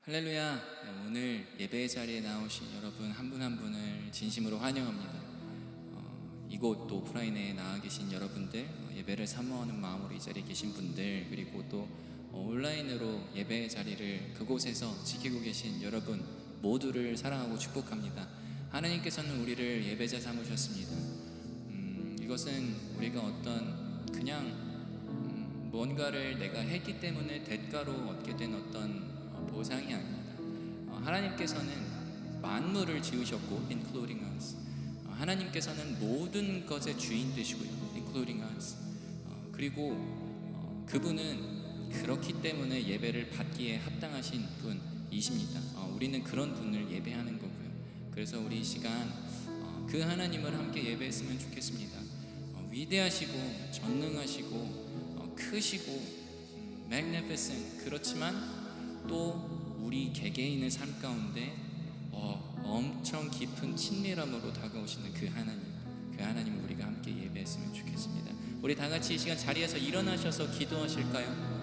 할렐루야. 오늘 예배의 자리에 나오신 여러분 한 분 한 분을 진심으로 환영합니다. 이곳 또 오프라인에 나와 계신 여러분들, 예배를 사모하는 마음으로 이 자리에 계신 분들, 그리고 또 온라인으로 예배의 자리를 그곳에서 지키고 계신 여러분 모두를 사랑하고 축복합니다. 하나님께서는 우리를 예배자 삼으셨습니다. 이것은 우리가 어떤 그냥 뭔가를 내가 했기 때문에 대가로 얻게 된 어떤 보상이 아닙니다. 하나님께서는 만물을 지으셨고 including us. 하나님께서는 모든 것의 주인 되시고요, including us. 그리고 그분은 그렇기 때문에 예배를 받기에 합당하신 분이십니다. 우리는 그런 분을 예배하는 거고요. 그래서 우리 이 시간 그 하나님을 함께 예배했으면 좋겠습니다. 위대하시고 전능하시고 크시고 magnificent, 그렇지만 또 우리 개개인의 삶 가운데 엄청 깊은 친밀함으로 다가오시는 그 하나님을 우리가 함께 예배했으면 좋겠습니다. 우리 다 같이 이 시간 자리에서 일어나셔서 기도하실까요?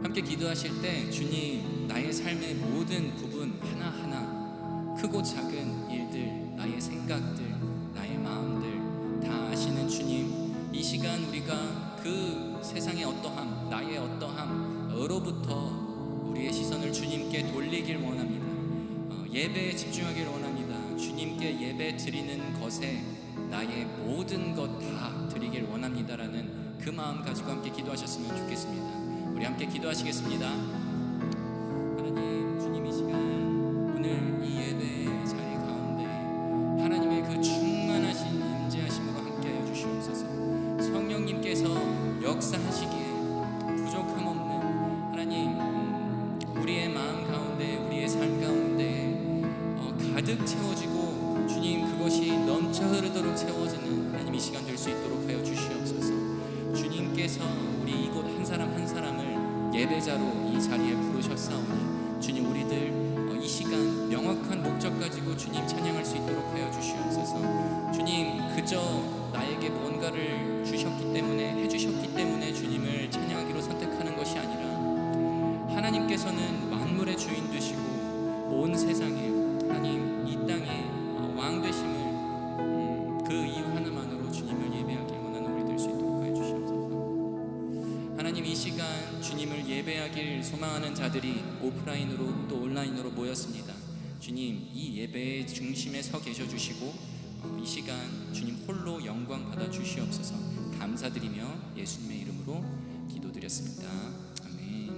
함께 기도하실 때 주님, 나의 삶의 모든 부분 하나하나, 크고 작은 일들, 나의 생각들, 나의 마음들 다 아시는 주님, 이 시간 우리가 그 세상의 어떠함, 나의 어떠함으로부터 우리의 시선을 주님께 돌리길 원합니다. 예배에 집중하길 원합니다. 주님께 예배 드리는 것에 나의 모든 것 다 드리길 원합니다라는 그 마음 가지고 함께 기도하셨으면 좋겠습니다. 우리 함께 기도하시겠습니다. 하나님, 주님 이 시간 오늘 이 예배 자리 가운데 하나님의 그 충만하신 임재하심으로 함께하여 주시옵소서. 성령님께서 역사하시기에 부족함 없는 하나님, 우리의 마음 가운데, 우리의 삶 가운데 가득 채워지고 주님, 그것이 넘쳐 흐르도록 채워지는 하나님 이 시간 될 수 있도록 하여 주시옵소서. 주님께서 우리 이곳 한 사람 한 사람을 예배자로 이 자리에 부르셨사오니 주님, 우리들 이 시간 명확한 목적 가지고 주님 찬양할 수 있도록 하여 주시옵소서. 주님, 그저 나에게 뭔가를 주셨기 때문에, 해주셨기 때문에 주님을 찬양하기로 선택하는 것이 아니라 하나님께서는 만물의 주인 되시고 온 세상에 하나님 이 땅의 왕 되심을 그 이유 하나만으로 주님을 예배하기 원하는 우리 될 수 있도록 하여 주시옵소서. 하나님, 이 시간 주님을 예배하길 소망하는 자들이 오프라인으로 또 온라인으로 모였습니다. 주님, 이 예배의 중심에 서 계셔 주시고 이 시간 주님 홀로 영광 받아 주시옵소서. 감사드리며 예수님의 이름으로 기도드렸습니다. 아멘.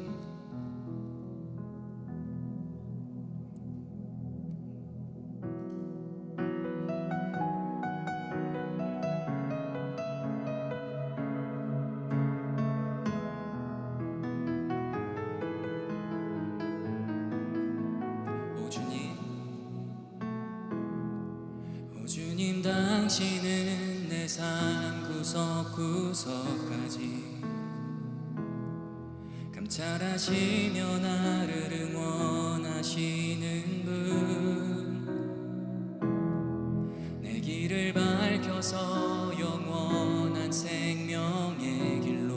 오 주님, 당신은 내 삶 구석구석까지 감찰하시며 나를 응원하시는 분, 내 길을 밝혀서 영원한 생명의 길로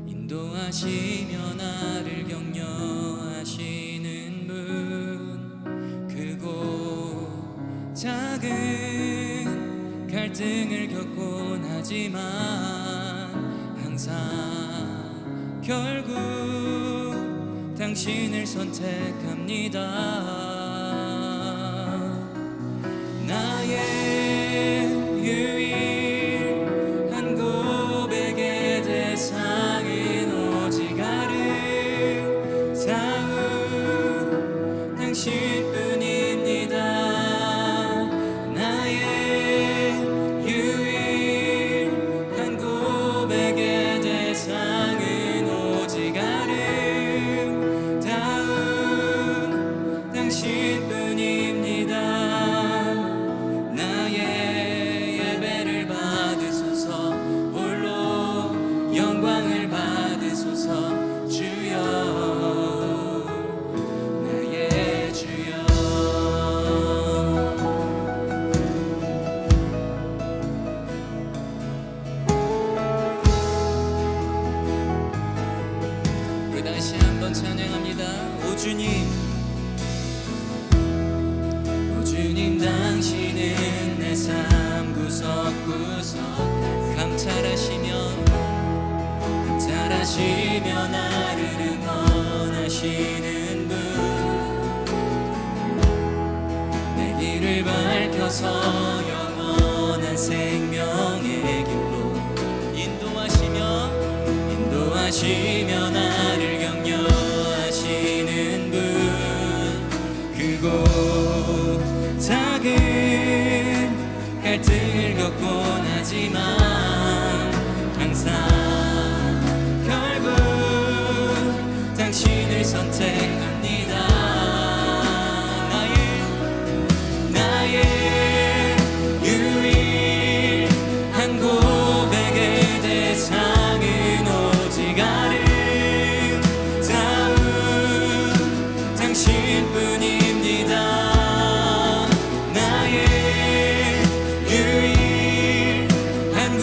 인도하시며 나를 격려하시는 분, 크고 작은 갈등을 겪곤 하지만 항상 결국 당신을 선택합니다. 나의 유일한 고백의 대상은 오직 아름다운 당신뿐입니다. 나의 유일한 고백의 대상은 오직 아름다운 당신 주님 당신은 내 삶 구석구석 감찰하시며 나를 응원하시는 분, 내 길을 밝혀서 영원한 생명의 길로 인도하시며 나를 격려하시는 분, 크고 작은 갈등을 겪곤 하지만 항상 결국 당신을 선택합니다. 나의 유일한 고백의 대상은 오직 아름다운 당신뿐입니다. 나의 유일한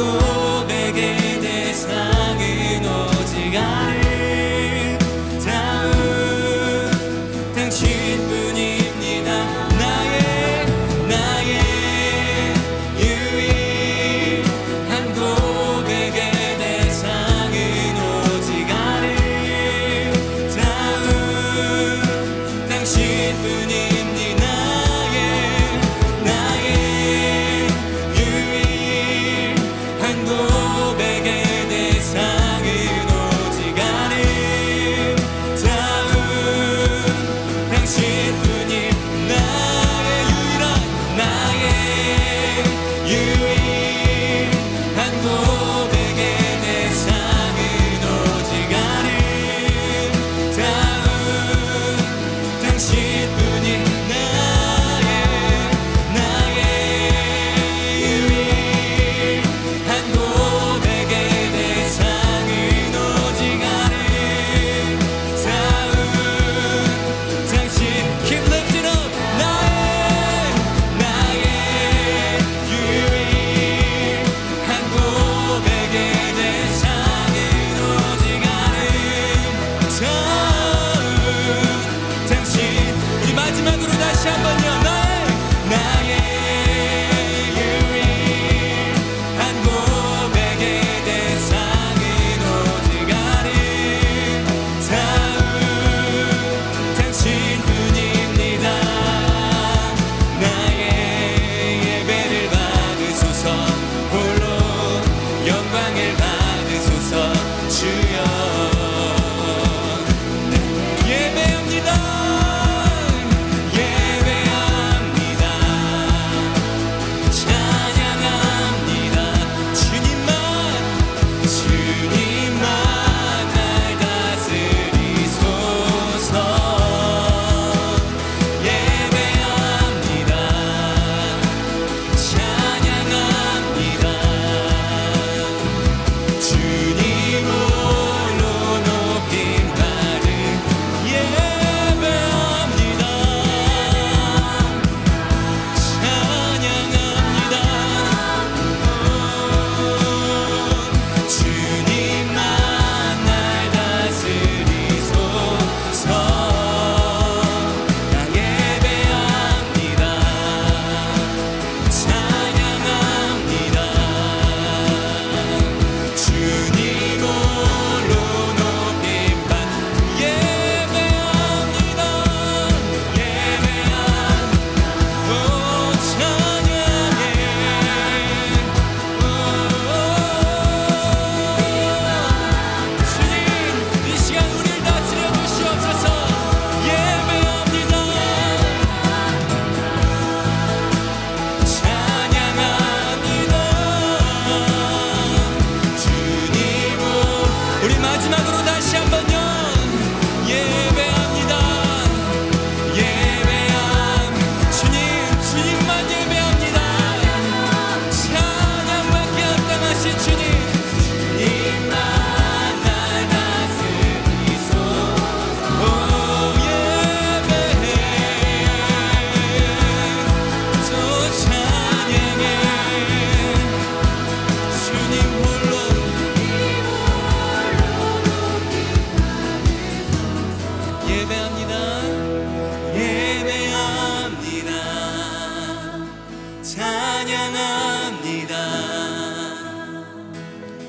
찬양합니다.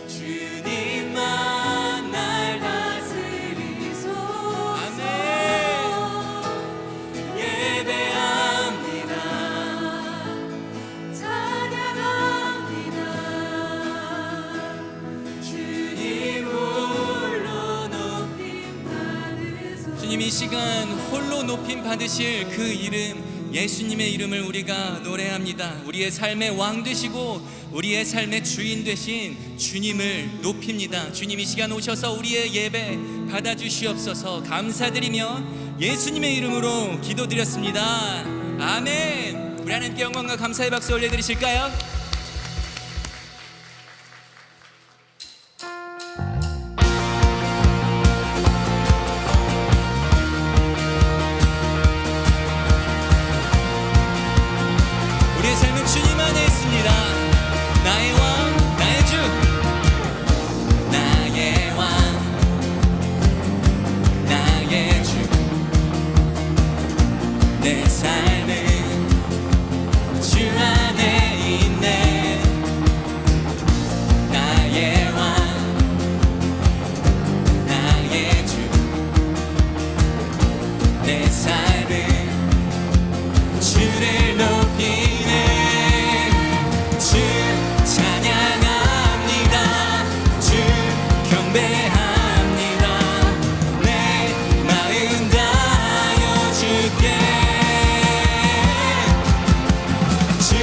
주님만 날 다스리소서. 아멘. 예배합니다. 찬양합니다. 주님 홀로 높임 받으소서. 주님, 이 시간 홀로 높임 받으실 그 이름, 예수님의 이름을 우리가 노래합니다. 우리의 삶의 왕 되시고 우리의 삶의 주인 되신 주님을 높입니다. 주님, 이 시간 오셔서 우리의 예배 받아주시옵소서. 감사드리며 예수님의 이름으로 기도드렸습니다. 아멘. 우리 하나님께 영광과 감사의 박수 올려드리실까요? 우리의 삶은 주님 안에 있습니다. 나의 왕, 나의 주, 나의 왕, 나의 주. 내 삶은 주 안에 있네. 나의 왕, 나의 주. 내 삶은 주를 높이네. 주 찬양합니다. 주 경배합니다. 내 마음 다하여 주께. 주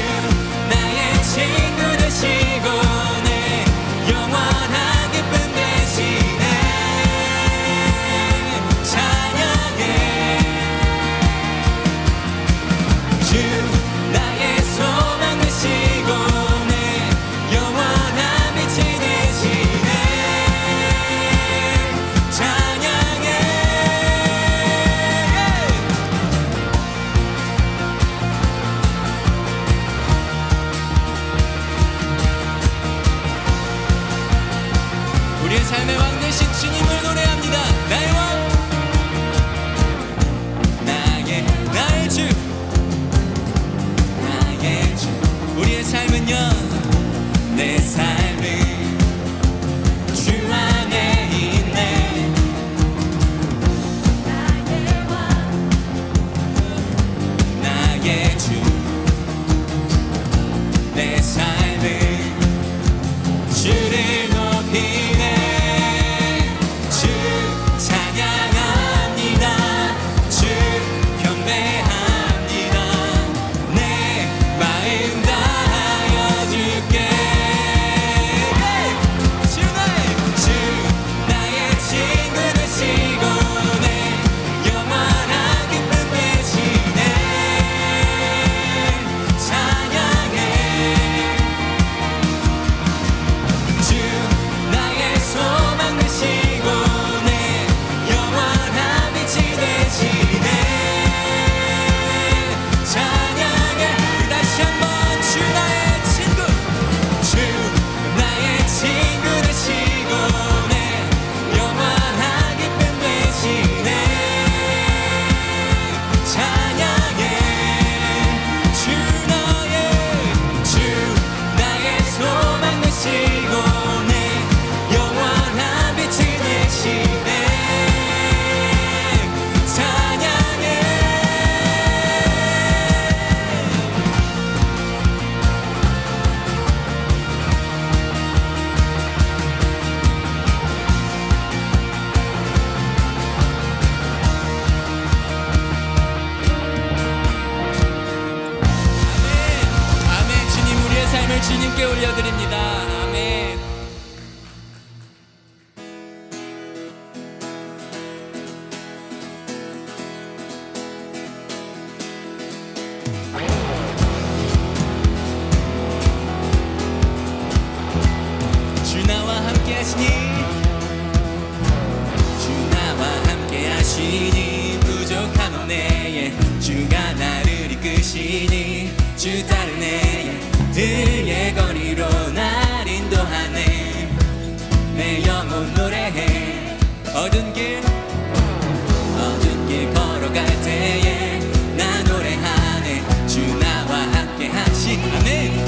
나의 친구 되시고 내 영원한 기쁨 되시네. 찬양해. 주 나의 소망 되시고 내 영원한 빛이 되시네. 찬양해. 우리의 삶의 왕 되신 주님을 노래합니다. 나의 왕, 나의 주, 나의 주. 우리의 삶은요, 내 삶은 주 안에 있네. 나의 왕, 나의 주. 내 삶은 주를 높이네. 주 찬양합니다. 주 경배합니다. 내 마음 다하여 주께. 주 나의 친구 되시고 내 영원한 기쁨 되시네. 찬양해. 주 나의 소망 되시고 내 영원한 빛이 되시네. 찬양해. 다시 한번 주 나의 친구, 주 나의 친구 되시고 내 영원한 기쁨 되시네. 찬양해. 주 나의 소망 되시고 내 영원한 빛이 되시네. 찬양해. 아멘. 아멘. 주님, 우리의 삶을 주님께 올려드립니다. 아멘. 주 나와 함께 하시니, 주 나와 함께 하시니 부족함 없네. 주가 나를 이끄시니 주 따르네. 들의 거리로 날 인도하네. 내 영혼 노래해. 어두운 길 걸어갈 때에 나 노래하네. 주 나와 함께 하시. 아멘.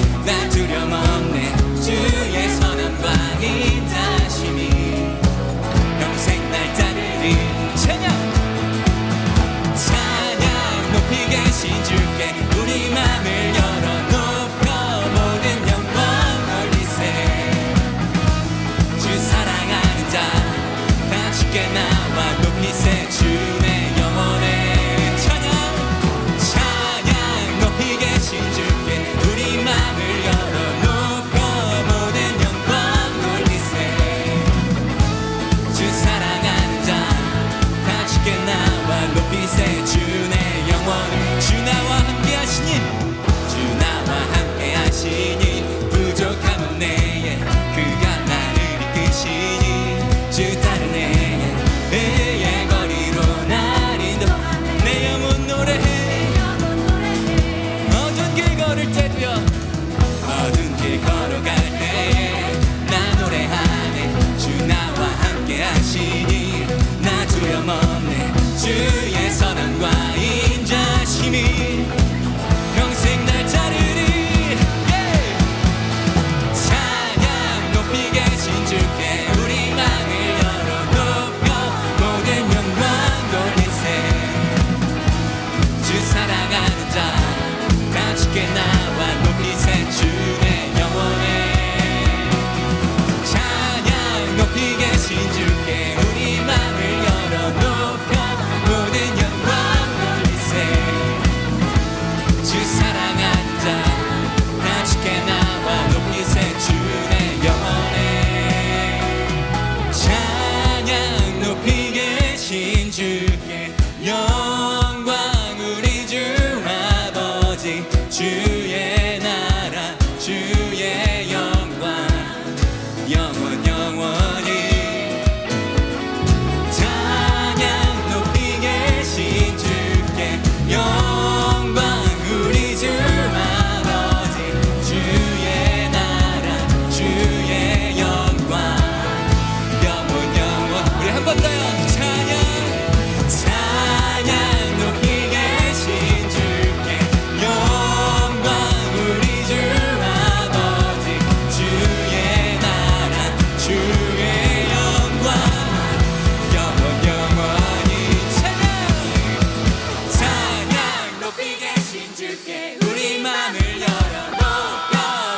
맘을 열어놓고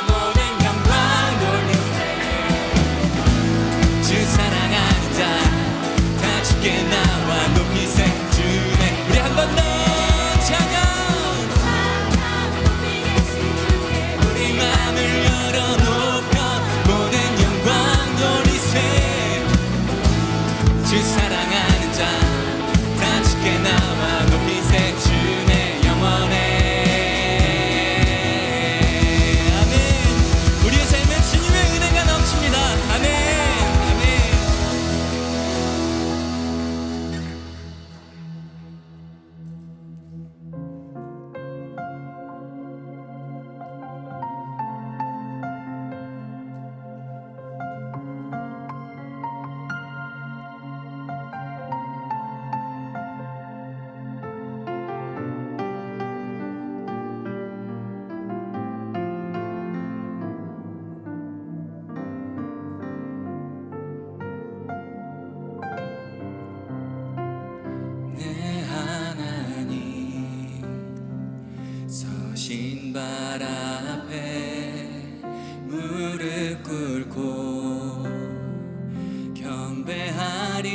모든 영광 돌리세 주 사랑하는 자 다 주께 나와 높이세 주네 우리 한 번 더 찬양 우리 맘을 열어놓고 모든 영광 돌리세 주 사랑하는 자 다 주께 나와 높이세 주네 영원해 아멘 우리의 삶에 주님의 은혜가 넘칩니다 아멘 아멘 내 하나님 서신 발 앞에 무릎 꿇고 경배하리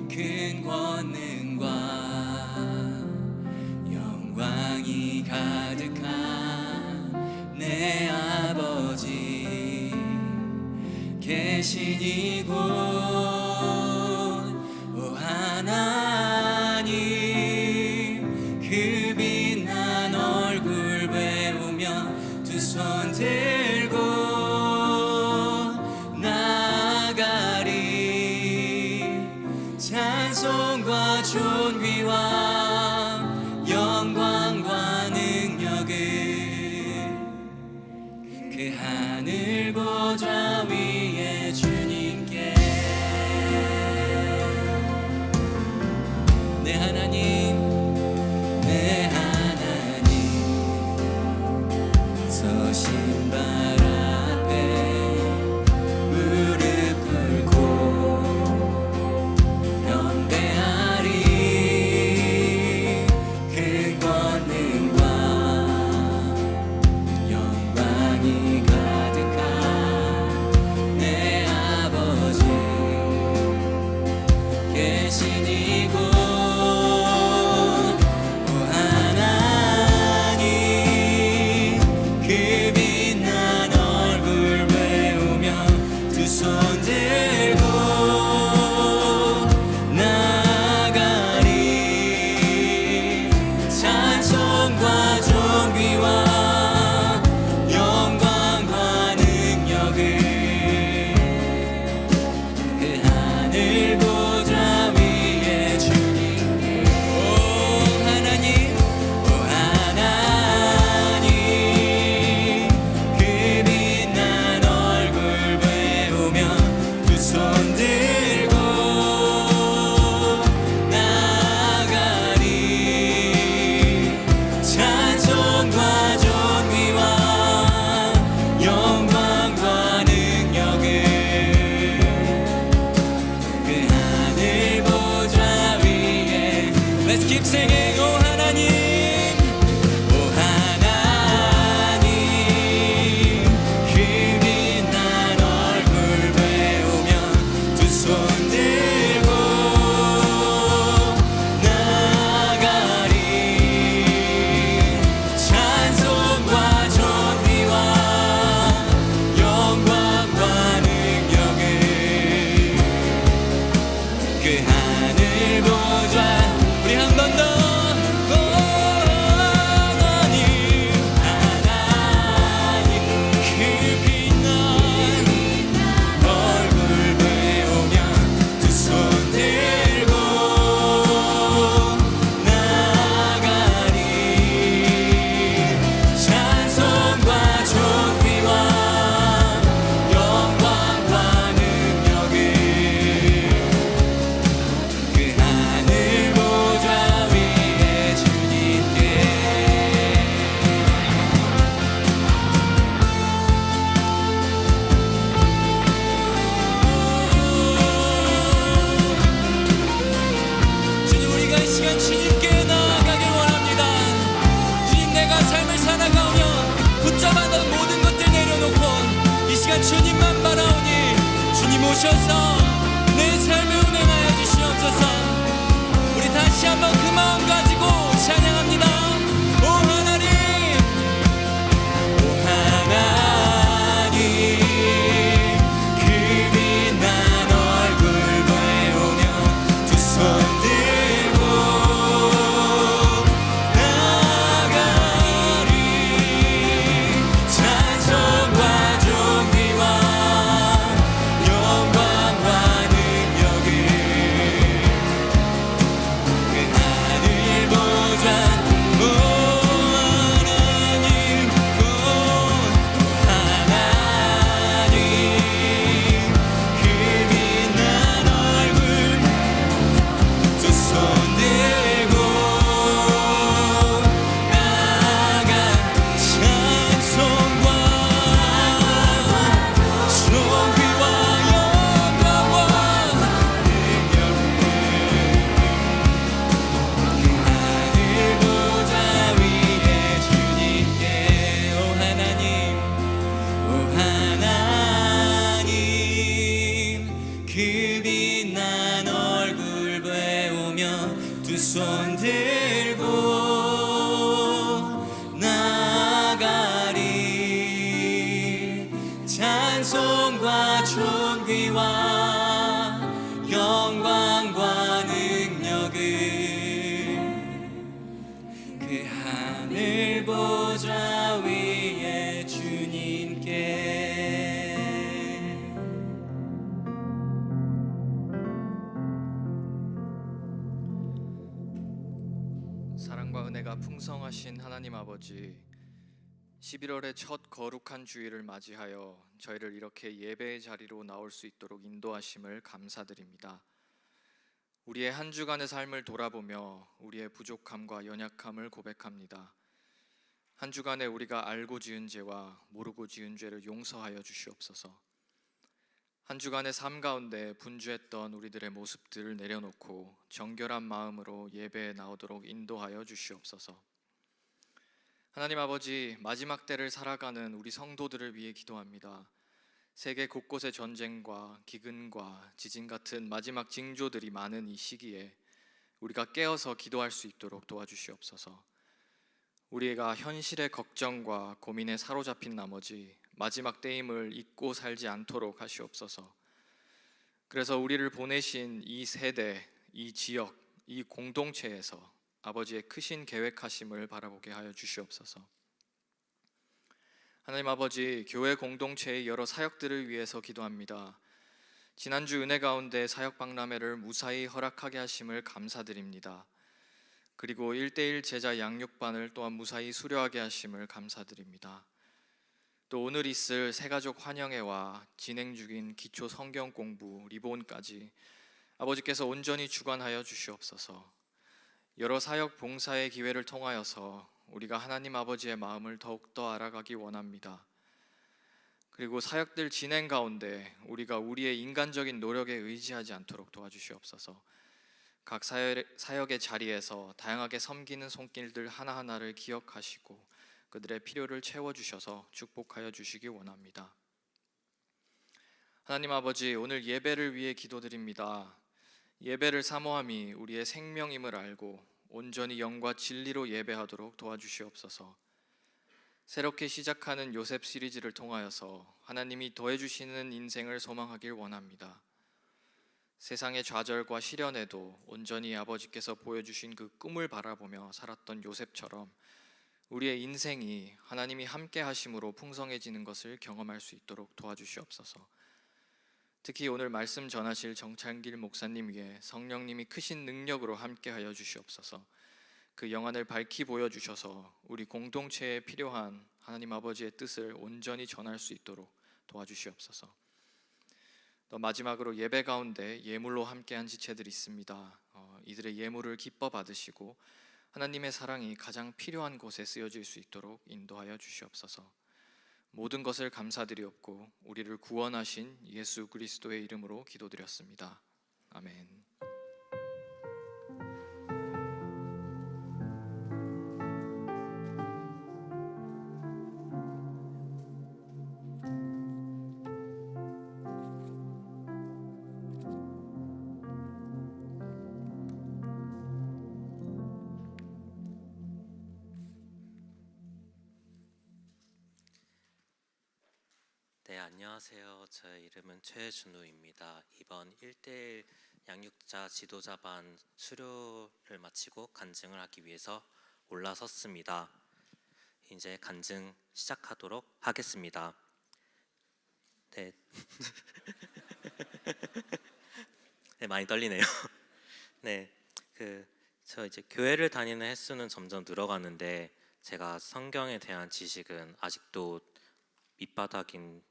큰 권능과 영광이 가득한 내 아버지 계신 이곳 오 하나님 그 빛난 얼굴 배우며 두 손 들고 나가리 찬송과 존귀와 영광과 능력을 그 하늘 보좌 위에 주님께 내 하나님 서신 발 주셔서 내 삶에 운행하여 주시옵소서. 우리 다시 한번 그 마음 가지고 찬양합니다. 오 하나님, 오 하나님, 그 빛난 얼굴 보며 두 손 들고 나가리. 찬송과 존귀와 영광과 능력을 그 하늘 보좌 오 하나님, 오 하나님, 그 빛난 얼굴 두 손 들고 나가 찬송과 존귀와 영광과 능력을 하늘 보좌 위에 주님께. 오 하나님, 오 하나님, 그 빛난 얼굴 배우며 두 손 들고 나가리. 찬송과 존귀와 영광과 능력을 그 하늘 보좌 위에 주님께. 사랑과 은혜가 풍성하신 하나님 아버지, 11월의 첫 거룩한 주일을 맞이하여 저희를 이렇게 예배의 자리로 나올 수 있도록 인도하심을 감사드립니다. 우리의 한 주간의 삶을 돌아보며 우리의 부족함과 연약함을 고백합니다. 한 주간에 우리가 알고 지은 죄와 모르고 지은 죄를 용서하여 주시옵소서. 한 주간의 삶 가운데 분주했던 우리들의 모습들을 내려놓고 정결한 마음으로 예배에 나오도록 인도하여 주시옵소서. 하나님 아버지, 마지막 때를 살아가는 우리 성도들을 위해 기도합니다. 세계 곳곳의 전쟁과 기근과 지진 같은 마지막 징조들이 많은 이 시기에 우리가 깨어서 기도할 수 있도록 도와주시옵소서. 우리가 현실의 걱정과 고민에 사로잡힌 나머지 마지막 때임을 잊고 살지 않도록 하시옵소서. 그래서 우리를 보내신 이 세대, 이 지역, 이 공동체에서 아버지의 크신 계획하심을 바라보게 하여 주시옵소서. 하나님 아버지, 교회 공동체의 여러 사역들을 위해서 기도합니다. 지난주 은혜 가운데 사역 박람회를 무사히 허락하게 하심을 감사드립니다. 그리고 1:1 제자 양육반을 또한 무사히 수료하게 하심을 감사드립니다. 또 오늘 있을 새가족 환영회와 진행 중인 기초 성경 공부 리본까지 아버지께서 온전히 주관하여 주시옵소서. 여러 사역 봉사의 기회를 통하여서 우리가 하나님 아버지의 마음을 더욱더 알아가기 원합니다. 그리고 사역들 진행 가운데 우리가 우리의 인간적인 노력에 의지하지 않도록 도와주시옵소서. 각 사역의 자리에서 다양하게 섬기는 손길들 하나하나를 기억하시고 그들의 필요를 채워주셔서 축복하여 주시기 원합니다. 하나님 아버지, 오늘 예배를 위해 기도드립니다. 예배를 사모함이 우리의 생명임을 알고 온전히 영과 진리로 예배하도록 도와주시옵소서. 새롭게 시작하는 요셉 시리즈를 통하여서 하나님이 더해주시는 인생을 소망하길 원합니다. 세상의 좌절과 시련에도 온전히 아버지께서 보여주신 그 꿈을 바라보며 살았던 요셉처럼 우리의 인생이 하나님이 함께 하심으로 풍성해지는 것을 경험할 수 있도록 도와주시옵소서. 특히 오늘 말씀 전하실 정찬길 목사님 위해 성령님이 크신 능력으로 함께하여 주시옵소서. 그 영안을 밝히 보여주셔서 우리 공동체에 필요한 하나님 아버지의 뜻을 온전히 전할 수 있도록 도와주시옵소서. 또 마지막으로 예배 가운데 예물로 함께한 지체들이 있습니다. 이들의 예물을 기뻐 받으시고 하나님의 사랑이 가장 필요한 곳에 쓰여질 수 있도록 인도하여 주시옵소서. 모든 것을 감사드리옵고 우리를 구원하신 예수 그리스도의 이름으로 기도드렸습니다. 아멘. 네, 안녕하세요. 제 이름은 최준우입니다. 이번 1대1 양육자 지도자반 수료를 마치고 간증을 하기 위해서 올라섰습니다. 이제 간증 시작하도록 하겠습니다. 네, 네 많이 떨리네요. 네, 저 이제 교회를 다니는 횟수는 점점 늘어가는데 제가 성경에 대한 지식은 아직도 밑바닥인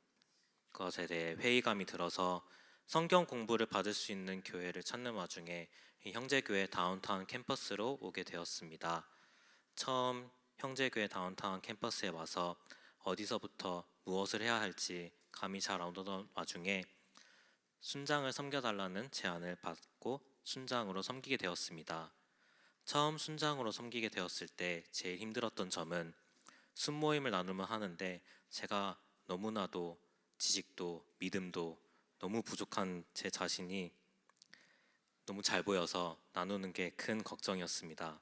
것에 대해 회의감이 들어서 성경 공부를 받을 수 있는 교회를 찾는 와중에 이 형제교회 다운타운 캠퍼스로 오게 되었습니다. 처음 형제교회 다운타운 캠퍼스에 와서 어디서부터 무엇을 해야 할지 감이 잘 안 오던 와중에 순장을 섬겨달라는 제안을 받고 순장으로 섬기게 되었습니다. 처음 순장으로 섬기게 되었을 때 제일 힘들었던 점은 순모임을 나누면 하는데 제가 너무나도 지식도 믿음도 너무 부족한 제 자신이 너무 잘 보여서 나누는 게 큰 걱정이었습니다.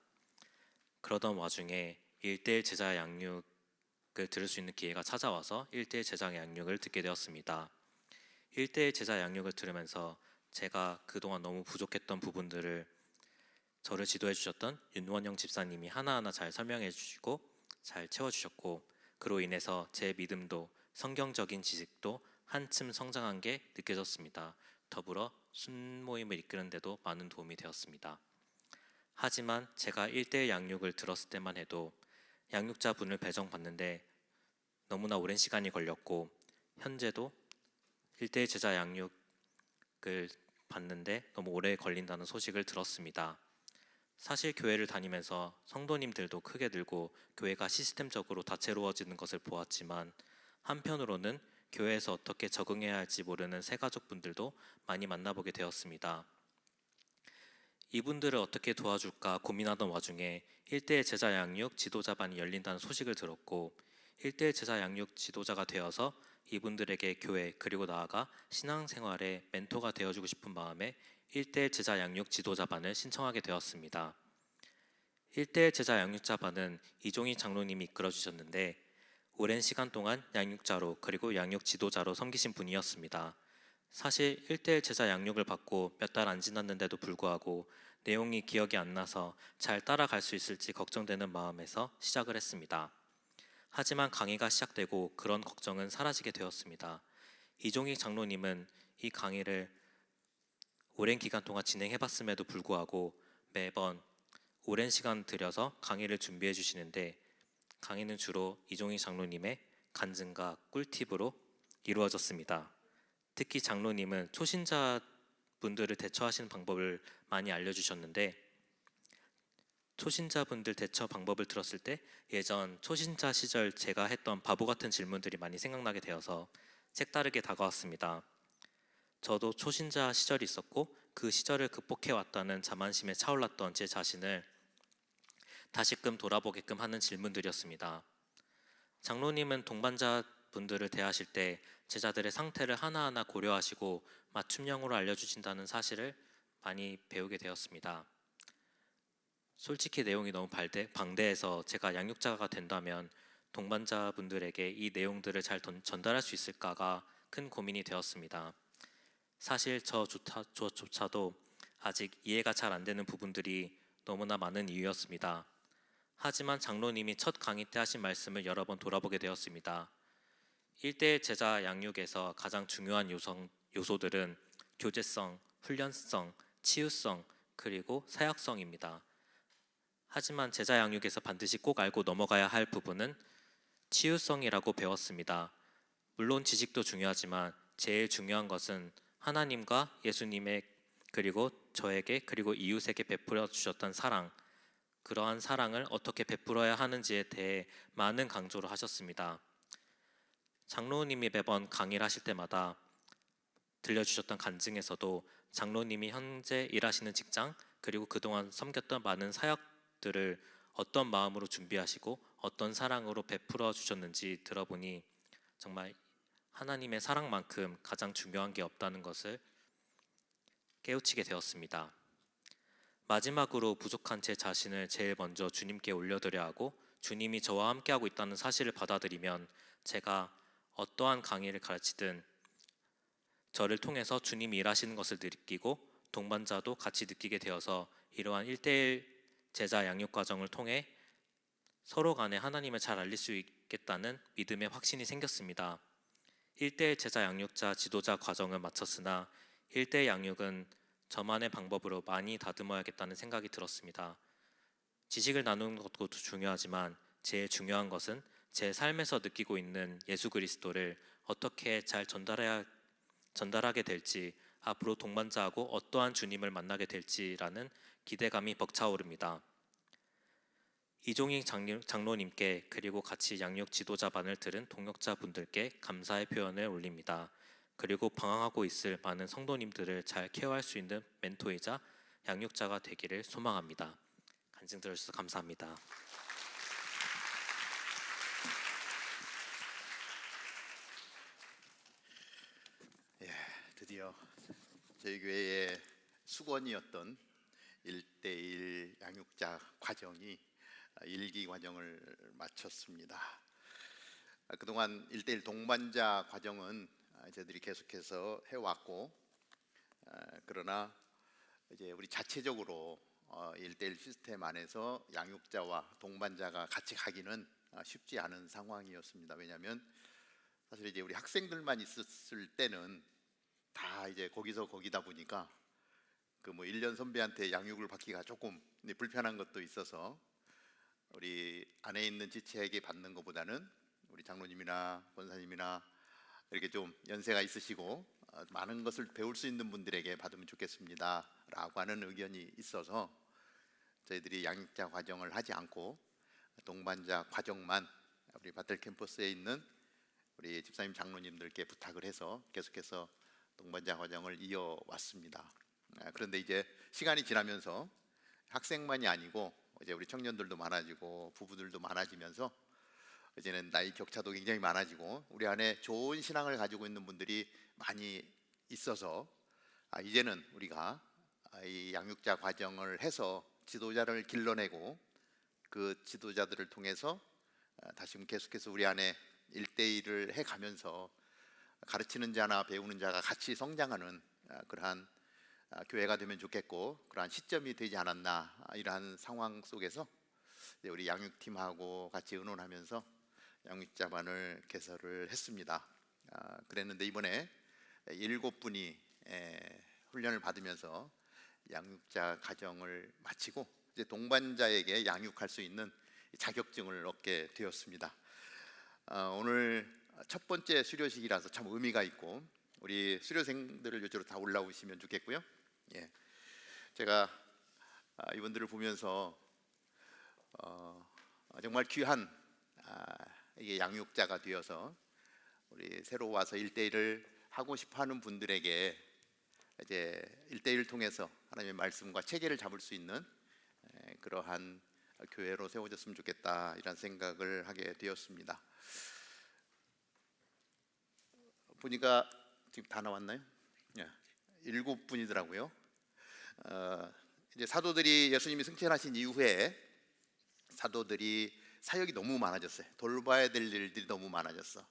그러던 와중에 1대1 제자 양육을 들을 수 있는 기회가 찾아와서 1대1 제자 양육을 듣게 되었습니다. 1대1 제자 양육을 들으면서 제가 그동안 너무 부족했던 부분들을 저를 지도해 주셨던 윤원영 집사님이 하나하나 잘 설명해 주시고 잘 채워주셨고, 그로 인해서 제 믿음도 성경적인 지식도 한층 성장한 게 느껴졌습니다. 더불어 순모임을 이끄는 데도 많은 도움이 되었습니다. 하지만 제가 1대1 양육을 들었을 때만 해도 양육자분을 배정받는데 너무나 오랜 시간이 걸렸고, 현재도 1대1 제자 양육을 받는데 너무 오래 걸린다는 소식을 들었습니다. 사실 교회를 다니면서 성도님들도 크게 늘고 교회가 시스템적으로 다채로워지는 것을 보았지만, 한편으로는 교회에서 어떻게 적응해야 할지 모르는 새가족분들도 많이 만나보게 되었습니다. 이분들을 어떻게 도와줄까 고민하던 와중에 1대1 제자 양육 지도자반이 열린다는 소식을 들었고, 1대1 제자 양육 지도자가 되어서 이분들에게 교회 그리고 나아가 신앙생활의 멘토가 되어주고 싶은 마음에 1대1 제자 양육 지도자반을 신청하게 되었습니다. 1대1 제자 양육자반은 이종희 장로님이 이끌어주셨는데 오랜 시간 동안 양육자로 그리고 양육 지도자로 섬기신 분이었습니다. 사실 1대1 제자 양육을 받고 몇 달 안 지났는데도 불구하고 내용이 기억이 안 나서 잘 따라갈 수 있을지 걱정되는 마음에서 시작을 했습니다. 하지만 강의가 시작되고 그런 걱정은 사라지게 되었습니다. 이종희 장로님은 이 강의를 오랜 기간 동안 진행해봤음에도 불구하고 매번 오랜 시간 들여서 강의를 준비해 주시는데, 강의는 주로 이종희 장로님의 간증과 꿀팁으로 이루어졌습니다. 특히 장로님은 초신자분들을 대처하시는 방법을 많이 알려주셨는데, 초신자분들 대처 방법을 들었을 때 예전 초신자 시절 제가 했던 바보 같은 질문들이 많이 생각나게 되어서 색다르게 다가왔습니다. 저도 초신자 시절이 있었고 그 시절을 극복해 왔다는 자만심에 차올랐던 제 자신을 다시금 돌아보게끔 하는 질문들이었습니다. 장로님은 동반자분들을 대하실 때 제자들의 상태를 하나하나 고려하시고 맞춤형으로 알려주신다는 사실을 많이 배우게 되었습니다. 솔직히 내용이 너무 방대해서 제가 양육자가 된다면 동반자분들에게 이 내용들을 잘 전달할 수 있을까가 큰 고민이 되었습니다. 사실 저조차도 아직 이해가 잘 안 되는 부분들이 너무나 많은 이유였습니다. 하지만 장로님이 첫 강의 때 하신 말씀을 여러 번 돌아보게 되었습니다. 1대1 제자 양육에서 가장 중요한 요소들은 교제성, 훈련성, 치유성, 그리고 사역성입니다. 하지만 제자 양육에서 반드시 꼭 알고 넘어가야 할 부분은 치유성이라고 배웠습니다. 물론 지식도 중요하지만 제일 중요한 것은 하나님과 예수님의 그리고 저에게 그리고 이웃에게 베풀어 주셨던 사랑, 그러한 사랑을 어떻게 베풀어야 하는지에 대해 많은 강조를 하셨습니다. 장로님이 매번 강의를 하실 때마다 들려주셨던 간증에서도 장로님이 현재 일하시는 직장 그리고 그동안 섬겼던 많은 사역들을 어떤 마음으로 준비하시고 어떤 사랑으로 베풀어 주셨는지 들어보니 정말 하나님의 사랑만큼 가장 중요한 게 없다는 것을 깨우치게 되었습니다. 마지막으로 부족한 제 자신을 제일 먼저 주님께 올려드려야 하고, 주님이 저와 함께하고 있다는 사실을 받아들이면 제가 어떠한 강의를 가르치든 저를 통해서 주님이 일하시는 것을 느끼고 동반자도 같이 느끼게 되어서 이러한 1대1 제자 양육 과정을 통해 서로 간에 하나님을 잘 알릴 수 있겠다는 믿음의 확신이 생겼습니다. 1대1 제자 양육자 지도자 과정을 마쳤으나 1대1 양육은 저만의 방법으로 많이 다듬어야겠다는 생각이 들었습니다. 지식을 나누는 것도 중요하지만 제일 중요한 것은 제 삶에서 느끼고 있는 예수 그리스도를 어떻게 잘 전달하게 될지, 앞으로 동반자하고 어떠한 주님을 만나게 될지라는 기대감이 벅차오릅니다. 이종익 장로님께 그리고 같이 양육 지도자반을 들은 동역자분들께 감사의 표현을 올립니다. 그리고 방황하고 있을 많은 성도님들을 잘 케어할 수 있는 멘토이자 양육자가 되기를 소망합니다. 간증 들어주셔서 감사합니다. 드디어 저희 교회의 수건이었던 1대1 양육자 과정이 1기 과정을 마쳤습니다. 그동안 1대1 동반자 과정은 저희들이 계속해서 해왔고, 그러나 이제 우리 자체적으로 1대1 시스템 안에서 양육자와 동반자가 같이 가기는 쉽지 않은 상황이었습니다. 왜냐하면 사실 이제 우리 학생들만 있었을 때는 다 이제 거기서 거기다 보니까 그 뭐 1년 선배한테 양육을 받기가 조금 불편한 것도 있어서 우리 안에 있는 지체에게 받는 것보다는 우리 장로님이나 권사님이나 이렇게 좀 연세가 있으시고 많은 것을 배울 수 있는 분들에게 받으면 좋겠습니다 라고 하는 의견이 있어서 저희들이 양육자 과정을 하지 않고 동반자 과정만 우리 바텔 캠퍼스에 있는 우리 집사님 장로님들께 부탁을 해서 계속해서 동반자 과정을 이어왔습니다. 그런데 이제 시간이 지나면서 학생만이 아니고 이제 우리 청년들도 많아지고 부부들도 많아지면서 이제는 나이 격차도 굉장히 많아지고 우리 안에 좋은 신앙을 가지고 있는 분들이 많이 있어서 이제는 우리가 이 양육자 과정을 해서 지도자를 길러내고 그 지도자들을 통해서 다시금 계속해서 우리 안에 1대1을 해가면서 가르치는 자나 배우는 자가 같이 성장하는 그러한 교회가 되면 좋겠고, 그러한 시점이 되지 않았나 이러한 상황 속에서 우리 양육팀하고 같이 의논하면서 양육자반을 개설을 했습니다. 그랬는데 이번에 7분이 훈련을 받으면서 양육자 과정을 마치고 이제 동반자에게 양육할 수 있는 자격증을 얻게 되었습니다. 오늘 첫 번째 수료식이라서 참 의미가 있고 우리 수료생들을 이쪽으로 다 올라오시면 좋겠고요. 제가 이분들을 보면서 정말 귀한 이게 양육자가 되어서 우리 새로 와서 1대1을 하고 싶어하는 분들에게 이제 1대1을 통해서 하나님의 말씀과 체계를 잡을 수 있는 그러한 교회로 세워졌으면 좋겠다 이런 생각을 하게 되었습니다. 보니까 지금 다 나왔나요? 7분이더라고요. 이제 사도들이 예수님이 승천하신 이후에 사도들이 사역이 너무 많아졌어요. 돌봐야 될 일들이 너무 많아졌어.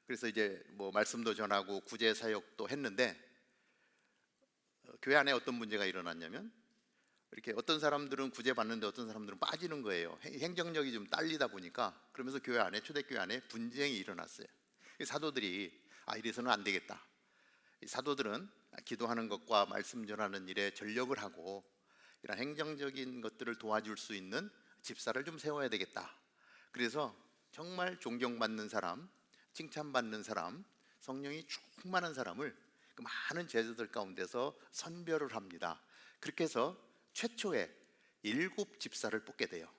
그래서 이제 뭐 말씀도 전하고 구제 사역도 했는데 교회 안에 어떤 문제가 일어났냐면 이렇게 어떤 사람들은 구제 받는데 어떤 사람들은 빠지는 거예요. 행정력이 좀 딸리다 보니까 그러면서 교회 안에 초대교회 안에 분쟁이 일어났어요. 사도들이 이래서는 안 되겠다. 사도들은 기도하는 것과 말씀 전하는 일에 전력을 하고 이런 행정적인 것들을 도와줄 수 있는 집사를 좀 세워야 되겠다. 그래서 정말 존경받는 사람, 칭찬받는 사람, 성령이 충만한 사람을 그 많은 제자들 가운데서 선별을 합니다. 그렇게 해서 최초에 7 집사를 뽑게 돼요.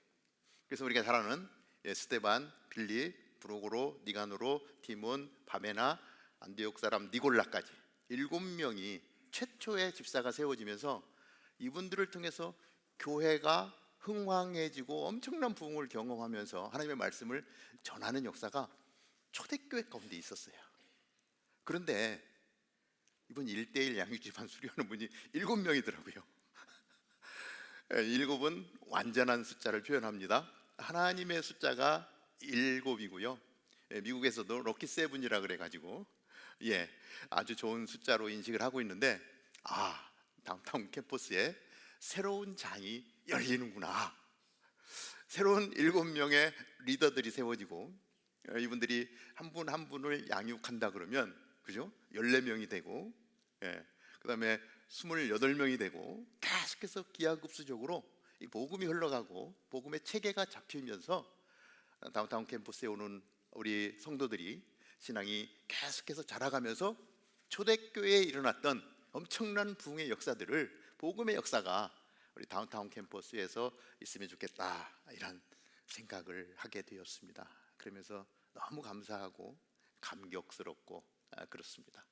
그래서 우리가 잘 아는 스데반, 빌립, 브로고로, 니가노로, 디몬, 바메나, 안디옥 사람 니골라까지 7명이 최초의 집사가 세워지면서 이분들을 통해서 교회가 흥왕해지고 엄청난 부흥을 경험하면서 하나님의 말씀을 전하는 역사가 초대교회 가운데 있었어요. 그런데 이번 1대1 양육집안 수료하는 분이 7명이더라고요. 7은 완전한 숫자를 표현합니다. 하나님의 숫자가 7이고요. 미국에서도 럭키 세븐이라 그래 가지고 아주 좋은 숫자로 인식을 하고 있는데, 다운타운 캠퍼스에 새로운 장이 열리는구나. 새로운 7명의 리더들이 세워지고, 이분들이 한 분 한 분을 양육한다 그러면, 그죠? 14명이 되고, 그다음에 28명이 되고, 계속해서 기하급수적으로 이 복음이 흘러가고 복음의 체계가 잡히면서 다운타운 캠퍼스에 오는 우리 성도들이 신앙이 계속해서 자라가면서 초대교회에 일어났던 엄청난 부흥의 역사들을, 복음의 역사가 우리 다운타운 캠퍼스에서 있으면 좋겠다, 이런 생각을 하게 되었습니다. 그러면서 너무 감사하고 감격스럽고 그렇습니다.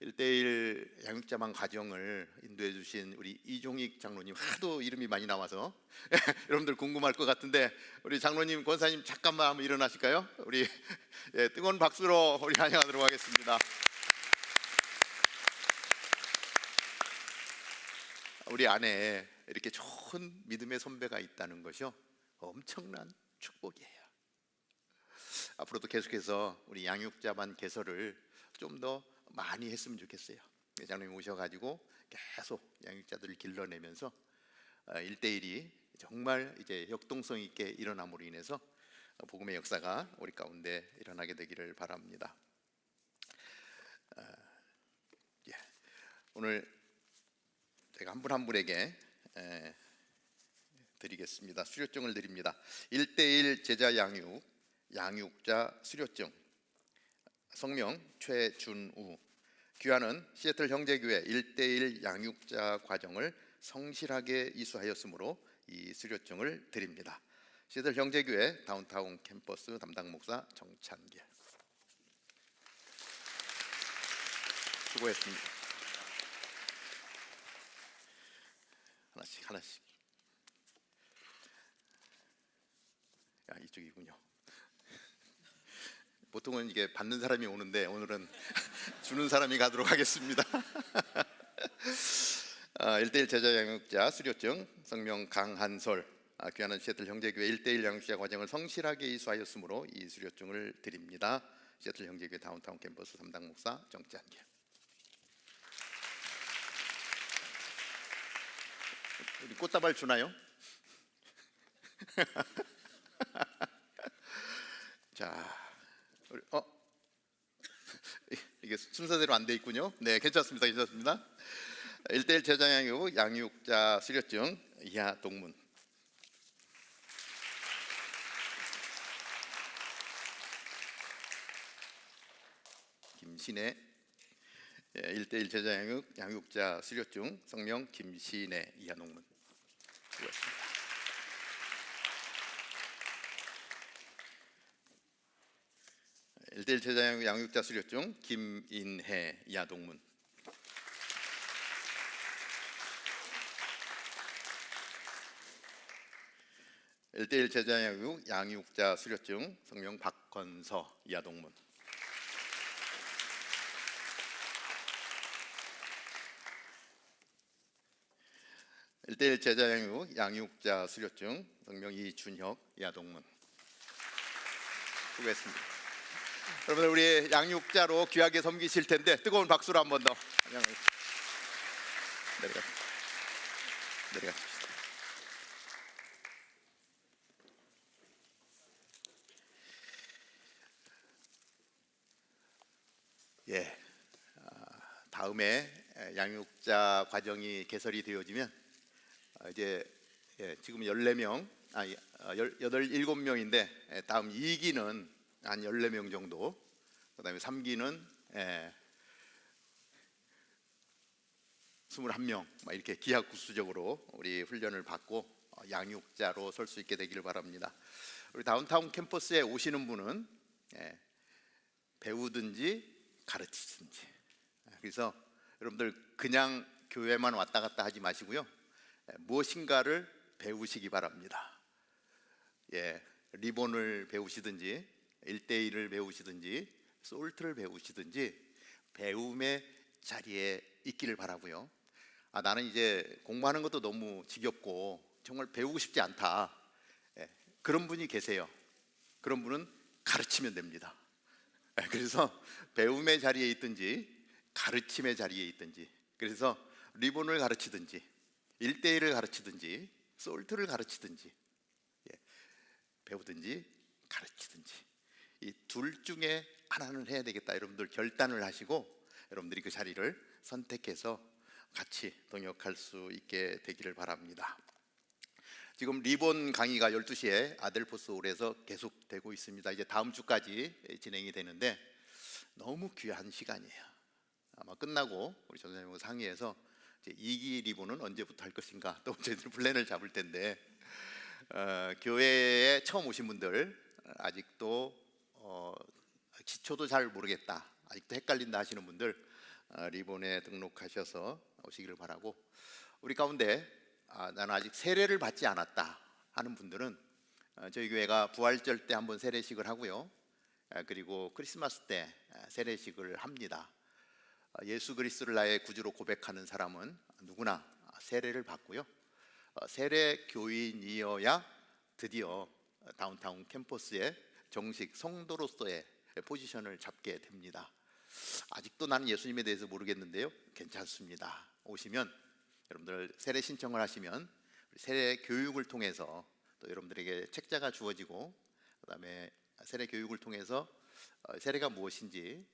1:1 양육자반 과정을 인도해 주신 우리 이종익 장로님, 하도 이름이 많이 나와서 여러분들 궁금할 것 같은데, 우리 장로님, 권사님 잠깐만 한번 일어나실까요? 우리 뜨거운 박수로 우리 환영하도록 하겠습니다. 우리 안에 이렇게 좋은 믿음의 선배가 있다는 것이요, 엄청난 축복이에요. 앞으로도 계속해서 우리 양육자반 개설을 좀 더 많이 했으면 좋겠어요. 장로님 오셔가지고 계속 양육자들을 길러내면서 1:1이 정말 이제 역동성 있게 일어남으로 인해서 복음의 역사가 우리 가운데 일어나게 되기를 바랍니다. 오늘 제가 한 분 한 분에게 드리겠습니다. 수료증을 드립니다. 1:1 제자 양육자 수료증. 성명 최준우. 귀하는 시애틀 형제교회 1:1 양육자 과정을 성실하게 이수하였으므로 이 수료증을 드립니다. 시애틀 형제교회 다운타운 캠퍼스 담당 목사 정찬길. 수고했습니다. 하나씩. 이쪽이군요. 보통은 이게 받는 사람이 오는데, 오늘은 주는 사람이 가도록 하겠습니다. 1:1 제자 양육자 수료증. 성명 강한솔. 귀하는 시애틀 형제교회 1:1 양육자 과정을 성실하게 이수하였으므로 이 수료증을 드립니다. 시애틀 형제교회 다운타운 캠퍼스 담당 목사 정찬길. 우리 꽃다발 주나요? 자, 이게 순서대로 안 돼 있군요. 네, 괜찮습니다. 1:1 제자 양육자 수료증 이하 동문. 김신혜. 1:1 제자 양육자 수료증. 성명 김신혜 이하 동문. 수고하셨습니다. 1:1 제자 양육자 수료증. 김인혜 이하 동문. 1:1 제자 양육자 수료증. 성명 박건서 이하 동문. 1:1 제자 양육자 수료증. 성명 이준혁 이하 동문. 수고했습니다. 여러분, 우리 양육자로 귀하게 섬기실 텐데 뜨거운 박수로 한 번 더 내려가십시다. 다음에 양육자 과정이 개설이 되어지면 이제 지금 14명, 7명인데 다음 2기는 한 14명 정도, 그다음에 3기는 21명, 이렇게 기하급수적으로 우리 훈련을 받고 양육자로 설 수 있게 되기를 바랍니다. 우리 다운타운 캠퍼스에 오시는 분은 배우든지 가르치든지, 그래서 여러분들 그냥 교회만 왔다 갔다 하지 마시고요, 무엇인가를 배우시기 바랍니다. 리본을 배우시든지 1:1을 배우시든지 솔트를 배우시든지 배움의 자리에 있기를 바라고요. 나는 이제 공부하는 것도 너무 지겹고 정말 배우고 싶지 않다, 그런 분이 계세요. 그런 분은 가르치면 됩니다. 그래서 배움의 자리에 있든지 가르침의 자리에 있든지, 그래서 리본을 가르치든지 1대1을 가르치든지 솔트를 가르치든지, 배우든지 가르치든지 이 둘 중에 하나는 해야 되겠다. 여러분들 결단을 하시고 여러분들이 그 자리를 선택해서 같이 동역할 수 있게 되기를 바랍니다. 지금 리본 강의가 12시에 아델포스홀에서 계속되고 있습니다. 이제 다음 주까지 진행이 되는데 너무 귀한 시간이에요. 아마 끝나고 우리 전사님과 상의해서 이제 2기 리본은 언제부터 할 것인가 또 저희들 플랜을 잡을 텐데, 교회에 처음 오신 분들, 아직도 기초도 잘 모르겠다, 아직도 헷갈린다 하시는 분들, 리본에 등록하셔서 오시기를 바라고, 우리 가운데 나는 아직 세례를 받지 않았다 하는 분들은 저희 교회가 부활절 때 한번 세례식을 하고요, 그리고 크리스마스 때 세례식을 합니다. 예수 그리스도를 나의 구주로 고백하는 사람은 누구나 세례를 받고요, 세례 교인이어야 드디어 다운타운 캠퍼스에 정식 성도로서의 포지션을 잡게 됩니다. 아직도 나는 예수님에 대해서 모르겠는데요, 괜찮습니다. 오시면 여러분들 세례 신청을 하시면 세례 교육을 통해서 또 여러분들에게 책자가 주어지고, 그다음에 세례 교육을 통해서 세례가 무엇인지,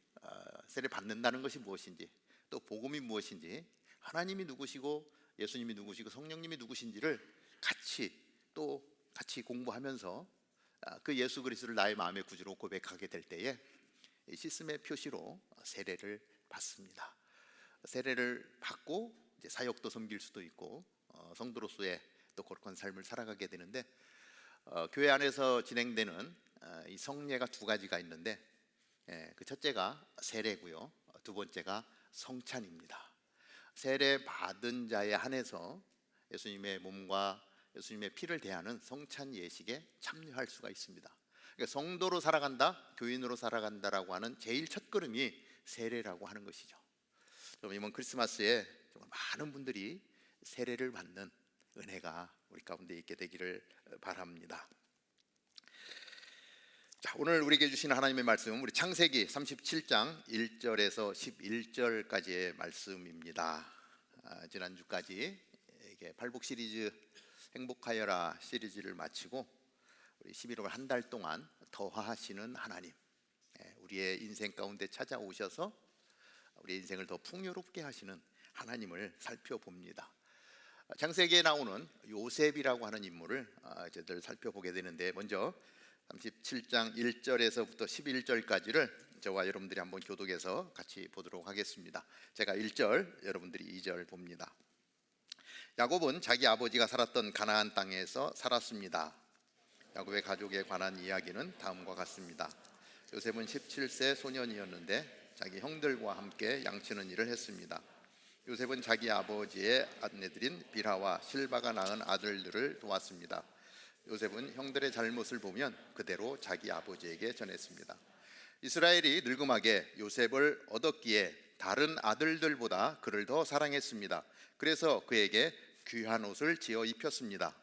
세례 받는다는 것이 무엇인지, 또 복음이 무엇인지, 하나님이 누구시고 예수님이 누구시고 성령님이 누구신지를 같이 공부하면서 그 예수 그리스도를 나의 마음의 구주로 고백하게 될 때에 시스템의 표시로 세례를 받습니다. 세례를 받고 이제 사역도 섬길 수도 있고 성도로서의 또 거룩한 삶을 살아가게 되는데, 교회 안에서 진행되는 이 성례가 두 가지가 있는데, 그 첫째가 세례고요, 두 번째가 성찬입니다. 세례 받은 자에 한해서 예수님의 몸과 예수님의 피를 대하는 성찬 예식에 참여할 수가 있습니다. 그러니까 성도로 살아간다, 교인으로 살아간다라고 하는 제일 첫 걸음이 세례라고 하는 것이죠. 이번 크리스마스에 정말 많은 분들이 세례를 받는 은혜가 우리 가운데 있게 되기를 바랍니다. 자, 오늘 우리에게 주시는 하나님의 말씀은 우리 창세기 37장 1절에서 11절까지의 말씀입니다. 지난주까지 이게 팔복 시리즈 행복하여라 시리즈를 마치고 우리 11월 한 달 동안 더하시는 하나님, 우리의 인생 가운데 찾아오셔서 우리 인생을 더 풍요롭게 하시는 하나님을 살펴봅니다. 창세기에 나오는 요셉이라고 하는 인물을 저희들 살펴보게 되는데, 먼저 37장 1절에서부터 11절까지를 저와 여러분들이 한번 교독해서 같이 보도록 하겠습니다. 제가 1절, 여러분들이 2절 봅니다. 야곱은 자기 아버지가 살았던 가나안 땅에서 살았습니다. 야곱의 가족에 관한 이야기는 다음과 같습니다. 요셉은 17세 소년이었는데 자기 형들과 함께 양치는 일을 했습니다. 요셉은 자기 아버지의 아내들인 빌하와 실바가 낳은 아들들을 도왔습니다. 요셉은 형들의 잘못을 보면 그대로 자기 아버지에게 전했습니다. 이스라엘이 늙음하게 요셉을 얻었기에 다른 아들들보다 그를 더 사랑했습니다. 그래서 그에게 귀한 옷을 지어 입혔습니다.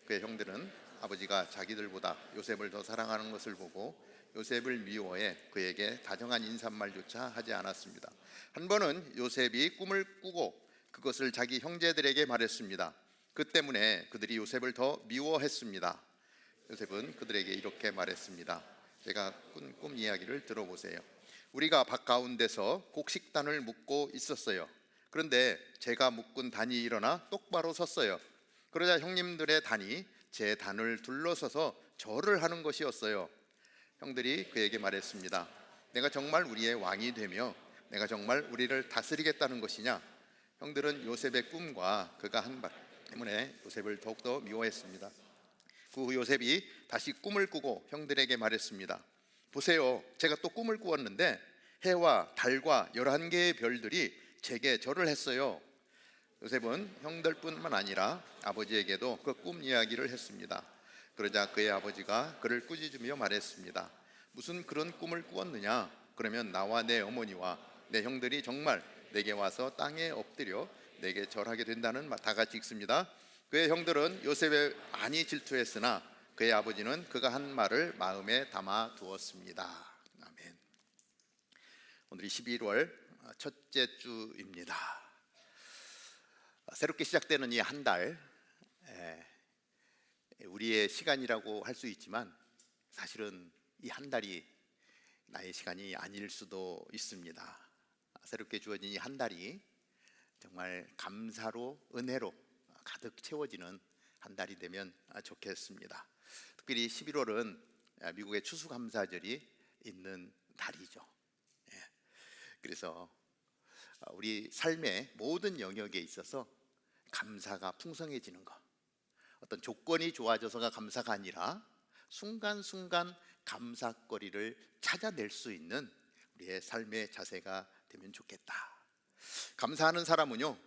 그의 형들은 아버지가 자기들보다 요셉을 더 사랑하는 것을 보고 요셉을 미워해 그에게 다정한 인사말조차 하지 않았습니다. 한 번은 요셉이 꿈을 꾸고 그것을 자기 형제들에게 말했습니다. 그 때문에 그들이 요셉을 더 미워했습니다. 요셉은 그들에게 이렇게 말했습니다. 제가 꾼 꿈 이야기를 들어보세요. 우리가 밭 가운데서 곡식단을 묶고 있었어요. 그런데 제가 묶은 단이 일어나 똑바로 섰어요. 그러자 형님들의 단이 제 단을 둘러서서 절을 하는 것이었어요. 형들이 그에게 말했습니다. 내가 정말 우리의 왕이 되며 내가 정말 우리를 다스리겠다는 것이냐? 형들은 요셉의 꿈과 그가 한 말 때문에 요셉을 더욱더 미워했습니다. 그 후 요셉이 다시 꿈을 꾸고 형들에게 말했습니다. 보세요, 제가 또 꿈을 꾸었는데 해와 달과 11개의 별들이 제게 절을 했어요. 요셉은 형들뿐만 아니라 아버지에게도 그 꿈 이야기를 했습니다. 그러자 그의 아버지가 그를 꾸짖으며 말했습니다. 무슨 그런 꿈을 꾸었느냐? 그러면 나와 내 어머니와 내 형들이 정말 내게 와서 땅에 엎드려 내게 절하게 된다는 다 같이 읽습니다. 그의 형들은 요셉의 많이 질투했으나 그의 아버지는 그가 한 말을 마음에 담아 두었습니다. 아멘. 오늘이 11월 첫째 주입니다. 새롭게 시작되는 이 한 달, 우리의 시간이라고 할 수 있지만 사실은 이 한 달이 나의 시간이 아닐 수도 있습니다. 새롭게 주어진 이 한 달이 정말 감사로, 은혜로 가득 채워지는 한 달이 되면 좋겠습니다. 특별히 11월은 미국의 추수감사절이 있는 달이죠. 그래서 우리 삶의 모든 영역에 있어서 감사가 풍성해지는 것, 어떤 조건이 좋아져서가 감사가 아니라 순간순간 감사거리를 찾아낼 수 있는 우리의 삶의 자세가 되면 좋겠다. 감사하는 사람은요,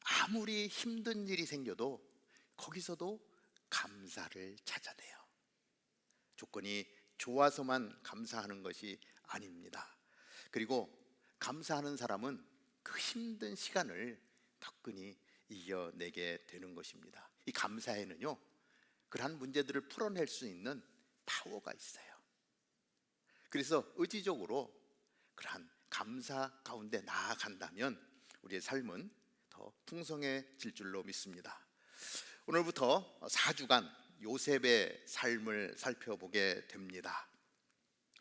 아무리 힘든 일이 생겨도 거기서도 감사를 찾아내요. 조건이 좋아서만 감사하는 것이 아닙니다. 그리고 감사하는 사람은 그 힘든 시간을 덕분히 이겨내게 되는 것입니다. 이 감사에는요, 그러한 문제들을 풀어낼 수 있는 파워가 있어요. 그래서 의지적으로 그러한 감사 가운데 나아간다면 우리의 삶은 더 풍성해질 줄로 믿습니다. 오늘부터 4주간 요셉의 삶을 살펴보게 됩니다.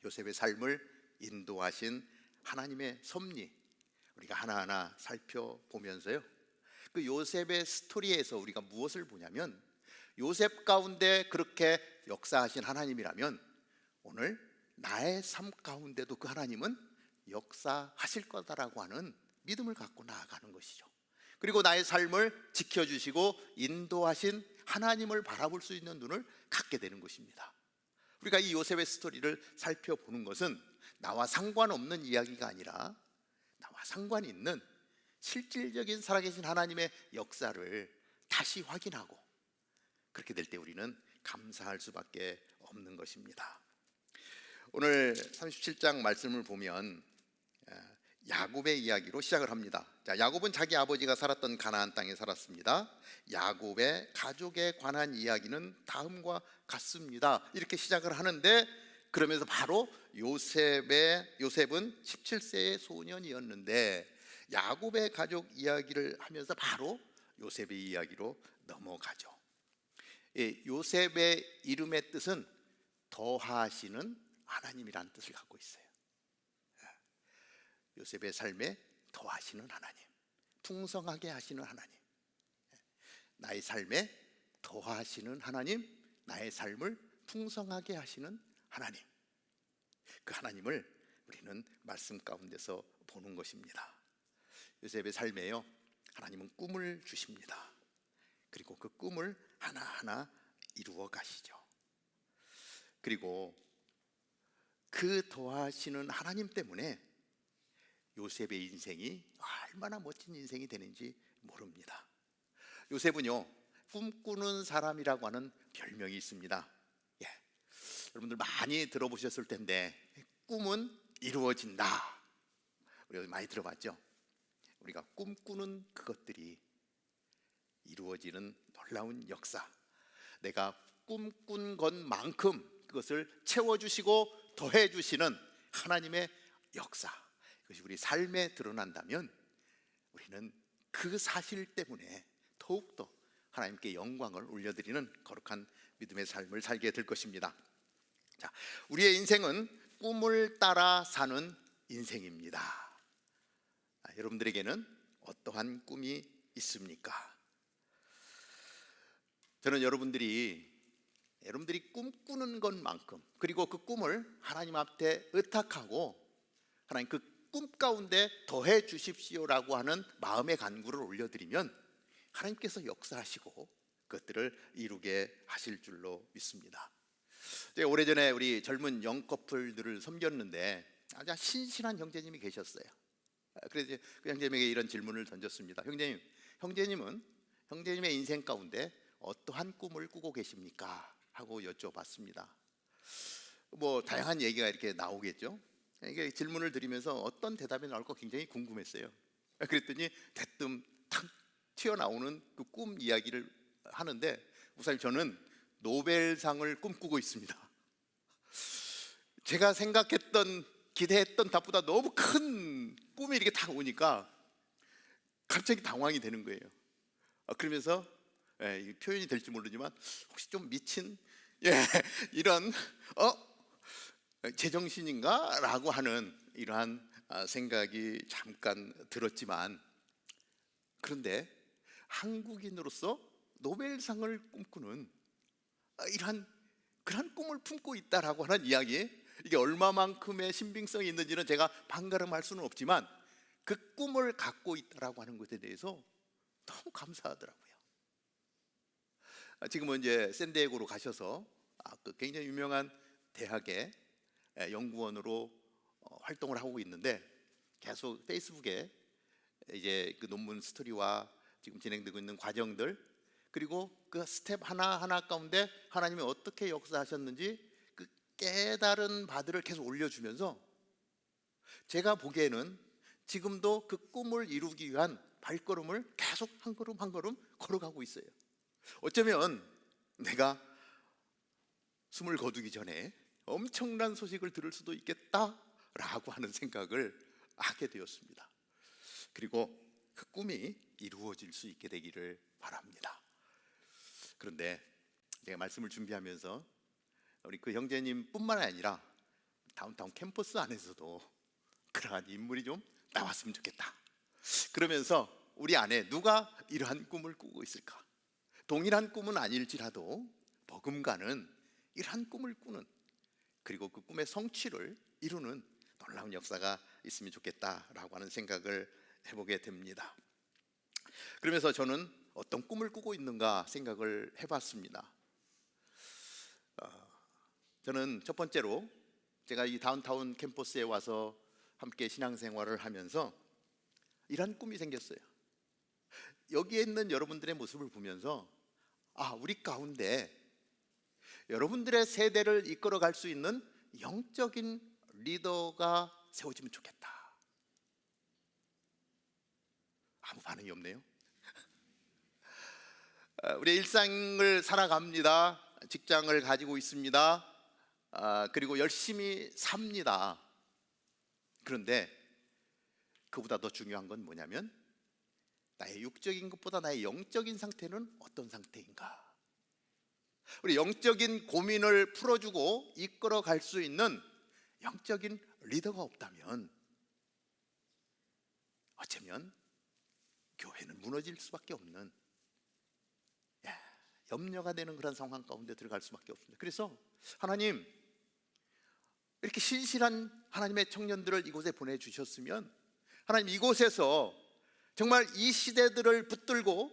요셉의 삶을 인도하신 하나님의 섭리, 우리가 하나하나 살펴보면서요, 그 요셉의 스토리에서 우리가 무엇을 보냐면, 요셉 가운데 그렇게 역사하신 하나님이라면 오늘 나의 삶 가운데도 그 하나님은 역사하실 거다라고 하는 믿음을 갖고 나아가는 것이죠. 그리고 나의 삶을 지켜주시고 인도하신 하나님을 바라볼 수 있는 눈을 갖게 되는 것입니다. 우리가 이 요셉의 스토리를 살펴보는 것은 나와 상관없는 이야기가 아니라 나와 상관이 있는 실질적인 살아계신 하나님의 역사를 다시 확인하고, 그렇게 될 때 우리는 감사할 수밖에 없는 것입니다. 오늘 37장 말씀을 보면 야곱의 이야기로 시작을 합니다. 자, 야곱은 자기 아버지가 살았던 가나안 땅에 살았습니다. 야곱의 가족에 관한 이야기는 다음과 같습니다. 이렇게 시작을 하는데, 그러면서 바로 요셉은 17세의 소년이었는데 야곱의 가족 이야기를 하면서 바로 요셉의 이야기로 넘어가죠. 요셉의 이름의 뜻은 더하시는 하나님이라는 뜻을 갖고 있어요. 요셉의 삶에 더하시는 하나님, 풍성하게 하시는 하나님, 나의 삶에 더하시는 하나님, 나의 삶을 풍성하게 하시는 하나님, 그 하나님을 우리는 말씀 가운데서 보는 것입니다. 요셉의 삶에요, 하나님은 꿈을 주십니다. 그리고 그 꿈을 하나하나 이루어 가시죠. 그리고 그 더하시는 하나님 때문에 요셉의 인생이 얼마나 멋진 인생이 되는지 모릅니다. 요셉은요, 꿈꾸는 사람이라고 하는 별명이 있습니다. 여러분들 많이 들어보셨을 텐데, 꿈은 이루어진다. 우리가 많이 들어봤죠? 우리가 꿈꾸는 그것들이 이루어지는 놀라운 역사, 내가 꿈꾼 것만큼 그것을 채워주시고 더해주시는 하나님의 역사, 그것이 우리 삶에 드러난다면 우리는 그 사실 때문에 더욱더 하나님께 영광을 올려드리는 거룩한 믿음의 삶을 살게 될 것입니다. 자, 우리의 인생은 꿈을 따라 사는 인생입니다. 여러분들에게는 어떠한 꿈이 있습니까? 저는 여러분들이 꿈꾸는 것만큼, 그리고 그 꿈을 하나님 앞에 의탁하고 하나님 그 꿈 가운데 더해 주십시오라고 하는 마음의 간구를 올려드리면 하나님께서 역사하시고 그것들을 이루게 하실 줄로 믿습니다. 오래전에 우리 젊은 영커플들을 섬겼는데 아주 신실한 형제님이 계셨어요. 그래서 그 형제님에게 이런 질문을 던졌습니다. 형제님의 인생 가운데 어떠한 꿈을 꾸고 계십니까? 하고 여쭤봤습니다. 뭐 다양한 얘기가 이렇게 나오겠죠. 이게 질문을 드리면서 어떤 대답이 나올까 굉장히 궁금했어요. 그랬더니 대뜸 탁 튀어나오는 그 꿈 이야기를 하는데, 우선 저는 노벨상을 꿈꾸고 있습니다. 제가 생각했던, 기대했던 답보다 너무 큰 꿈이 이렇게 딱 오니까 갑자기 당황이 되는 거예요. 그러면서 이 표현이 될지 모르지만 혹시 좀 미친 이런 제정신인가? 라고 하는 이러한 생각이 잠깐 들었지만, 그런데 한국인으로서 노벨상을 꿈꾸는 이러한 그런 꿈을 품고 있다라고 하는 이야기, 이게 얼마만큼의 신빙성이 있는지는 제가 반가름할 수는 없지만 그 꿈을 갖고 있다라고 하는 것에 대해서 너무 감사하더라고요. 지금은 이제 샌디에고로 가셔서 그 굉장히 유명한 대학의 연구원으로 활동을 하고 있는데, 계속 페이스북에 이제 그 논문 스토리와 지금 진행되고 있는 과정들, 그리고 그 스텝 하나하나 가운데 하나님이 어떻게 역사하셨는지 그 깨달은 바들을 계속 올려주면서 제가 보기에는 지금도 그 꿈을 이루기 위한 발걸음을 계속 한 걸음 한 걸음 걸어가고 있어요. 어쩌면 내가 숨을 거두기 전에 엄청난 소식을 들을 수도 있겠다라고 하는 생각을 하게 되었습니다. 그리고 그 꿈이 이루어질 수 있게 되기를 바랍니다. 그런데 제가 말씀을 준비하면서 우리 그 형제님 뿐만 아니라 다운타운 캠퍼스 안에서도 그러한 인물이 좀 나왔으면 좋겠다. 그러면서 우리 안에 누가 이러한 꿈을 꾸고 있을까? 동일한 꿈은 아닐지라도 버금가는 이러한 꿈을 꾸는, 그리고 그 꿈의 성취를 이루는 놀라운 역사가 있으면 좋겠다라고 하는 생각을 해보게 됩니다. 그러면서 저는 어떤 꿈을 꾸고 있는가 생각을 해봤습니다. 저는 첫 번째로 제가 이 다운타운 캠퍼스에 와서 함께 신앙생활을 하면서 이런 꿈이 생겼어요. 여기에 있는 여러분들의 모습을 보면서 우리 가운데 여러분들의 세대를 이끌어갈 수 있는 영적인 리더가 세워지면 좋겠다. 아무 반응이 없네요. 우리 일상을 살아갑니다. 직장을 가지고 있습니다. 그리고 열심히 삽니다. 그런데 그보다 더 중요한 건 뭐냐면 나의 육적인 것보다 나의 영적인 상태는 어떤 상태인가? 우리 영적인 고민을 풀어주고 이끌어갈 수 있는 영적인 리더가 없다면 어쩌면 교회는 무너질 수밖에 없는 염려가 되는 그런 상황 가운데 들어갈 수밖에 없습니다. 그래서 하나님, 이렇게 신실한 하나님의 청년들을 이곳에 보내주셨으면 하나님, 이곳에서 정말 이 시대들을 붙들고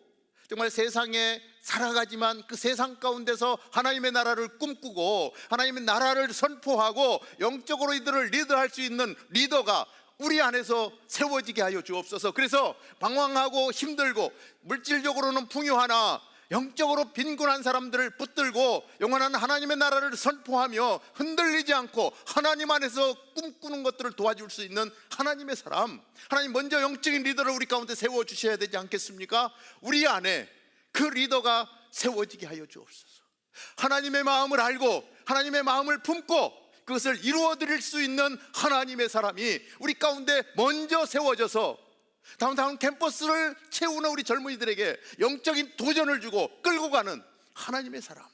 정말 세상에 살아가지만 그 세상 가운데서 하나님의 나라를 꿈꾸고 하나님의 나라를 선포하고 영적으로 이들을 리드할 수 있는 리더가 우리 안에서 세워지게 하여 주옵소서. 그래서 방황하고 힘들고 물질적으로는 풍요하나 영적으로 빈곤한 사람들을 붙들고 영원한 하나님의 나라를 선포하며 흔들리지 않고 하나님 안에서 꿈꾸는 것들을 도와줄 수 있는 하나님의 사람, 하나님 먼저 영적인 리더를 우리 가운데 세워주셔야 되지 않겠습니까? 우리 안에 그 리더가 세워지게 하여 주옵소서. 하나님의 마음을 알고 하나님의 마음을 품고 그것을 이루어드릴 수 있는 하나님의 사람이 우리 가운데 먼저 세워져서 다운타운 캠퍼스를 채우는 우리 젊은이들에게 영적인 도전을 주고 끌고 가는 하나님의 사람,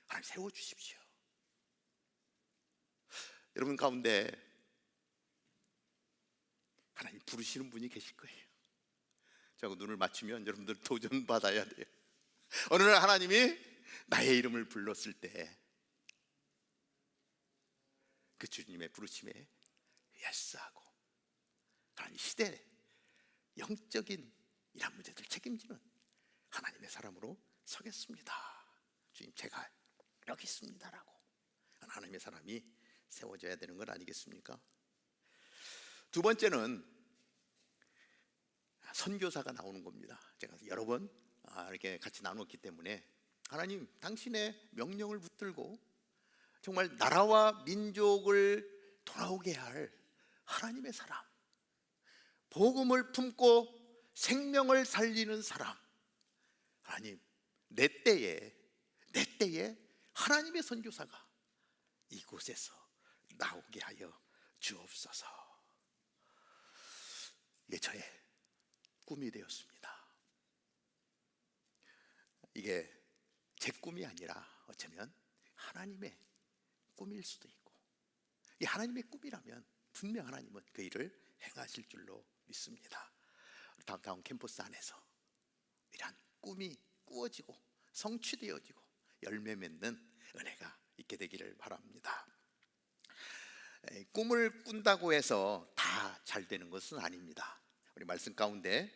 하나님 세워주십시오. 여러분 가운데 하나님 부르시는 분이 계실 거예요. 자꾸 눈을 맞추면 여러분들 도전받아야 돼요. 어느 날 하나님이 나의 이름을 불렀을 때 그 주님의 부르심에 예스하고 하나님 시대에 영적인 이런 문제들 책임지는 하나님의 사람으로 서겠습니다. 주님, 제가 여기 있습니다라고 하나님의 사람이 세워져야 되는 건 아니겠습니까? 두 번째는 선교사가 나오는 겁니다. 제가 여러 번 이렇게 같이 나눴기 때문에 하나님, 당신의 명령을 붙들고 정말 나라와 민족을 돌아오게 할 하나님의 사람, 복음을 품고 생명을 살리는 사람, 하나님, 내 때에 내 때에 하나님의 선교사가 이곳에서 나오게 하여 주옵소서. 이게 저의 꿈이 되었습니다. 이게 제 꿈이 아니라 어쩌면 하나님의 꿈일 수도 있고, 이 하나님의 꿈이라면 분명 하나님은 그 일을 행하실 줄로 믿습니다. 다운타운 캠퍼스 안에서 이러한 꿈이 꾸어지고 성취되어지고 열매 맺는 은혜가 있게 되기를 바랍니다. 꿈을 꾼다고 해서 다 잘 되는 것은 아닙니다. 우리 말씀 가운데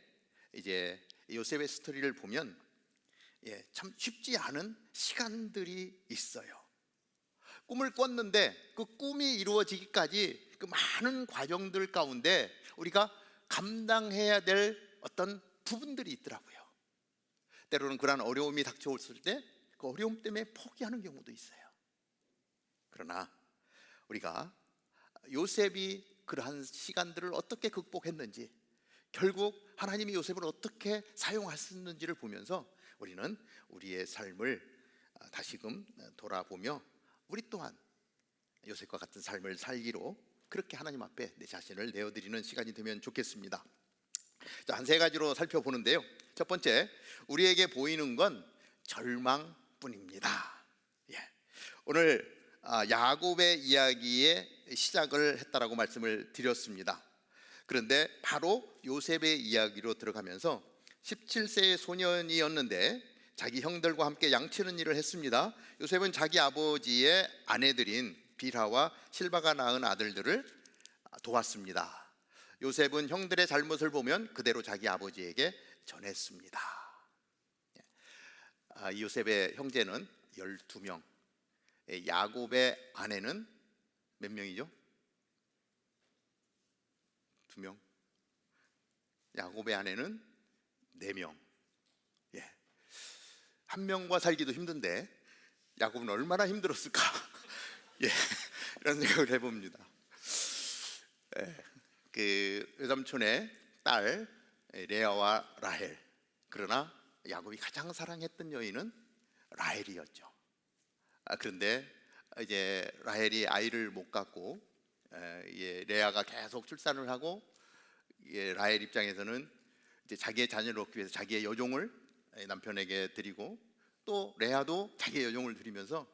이제 요셉의 스토리를 보면 참 쉽지 않은 시간들이 있어요. 꿈을 꿨는데 그 꿈이 이루어지기까지 그 많은 과정들 가운데 우리가 감당해야 될 어떤 부분들이 있더라고요. 때로는 그러한 어려움이 닥쳐왔을 때 그 어려움 때문에 포기하는 경우도 있어요. 그러나 우리가 요셉이 그러한 시간들을 어떻게 극복했는지, 결국 하나님이 요셉을 어떻게 사용하셨는지를 보면서 우리는 우리의 삶을 다시금 돌아보며 우리 또한 요셉과 같은 삶을 살기로 그렇게 하나님 앞에 내 자신을 내어드리는 시간이 되면 좋겠습니다. 자, 한 세 가지로 살펴보는데요. 첫 번째, 우리에게 보이는 건 절망뿐입니다. 오늘 야곱의 이야기의 시작을 했다라고 말씀을 드렸습니다. 그런데 바로 요셉의 이야기로 들어가면서 17세의 소년이었는데 자기 형들과 함께 양치는 일을 했습니다. 요셉은 자기 아버지의 아내들인 빌하와 실바가 낳은 아들들을 도왔습니다. 요셉은 형들의 잘못을 보면 그대로 자기 아버지에게 전했습니다. 요셉의 형제는 12명, 야곱의 아내는 몇 명이죠? 2명. 야곱의 아내는 4명. 한 명과 살기도 힘든데 야곱은 얼마나 힘들었을까? 이런 생각을 해봅니다. 그 외삼촌의 딸 레아와 라헬. 그러나 야곱이 가장 사랑했던 여인은 라헬이었죠. 그런데 이제 라헬이 아이를 못 갖고 레아가 계속 출산을 하고, 라헬 입장에서는 이제 자기의 자녀를 얻기 위해서 자기의 여종을 남편에게 드리고, 또 레아도 자기의 여종을 드리면서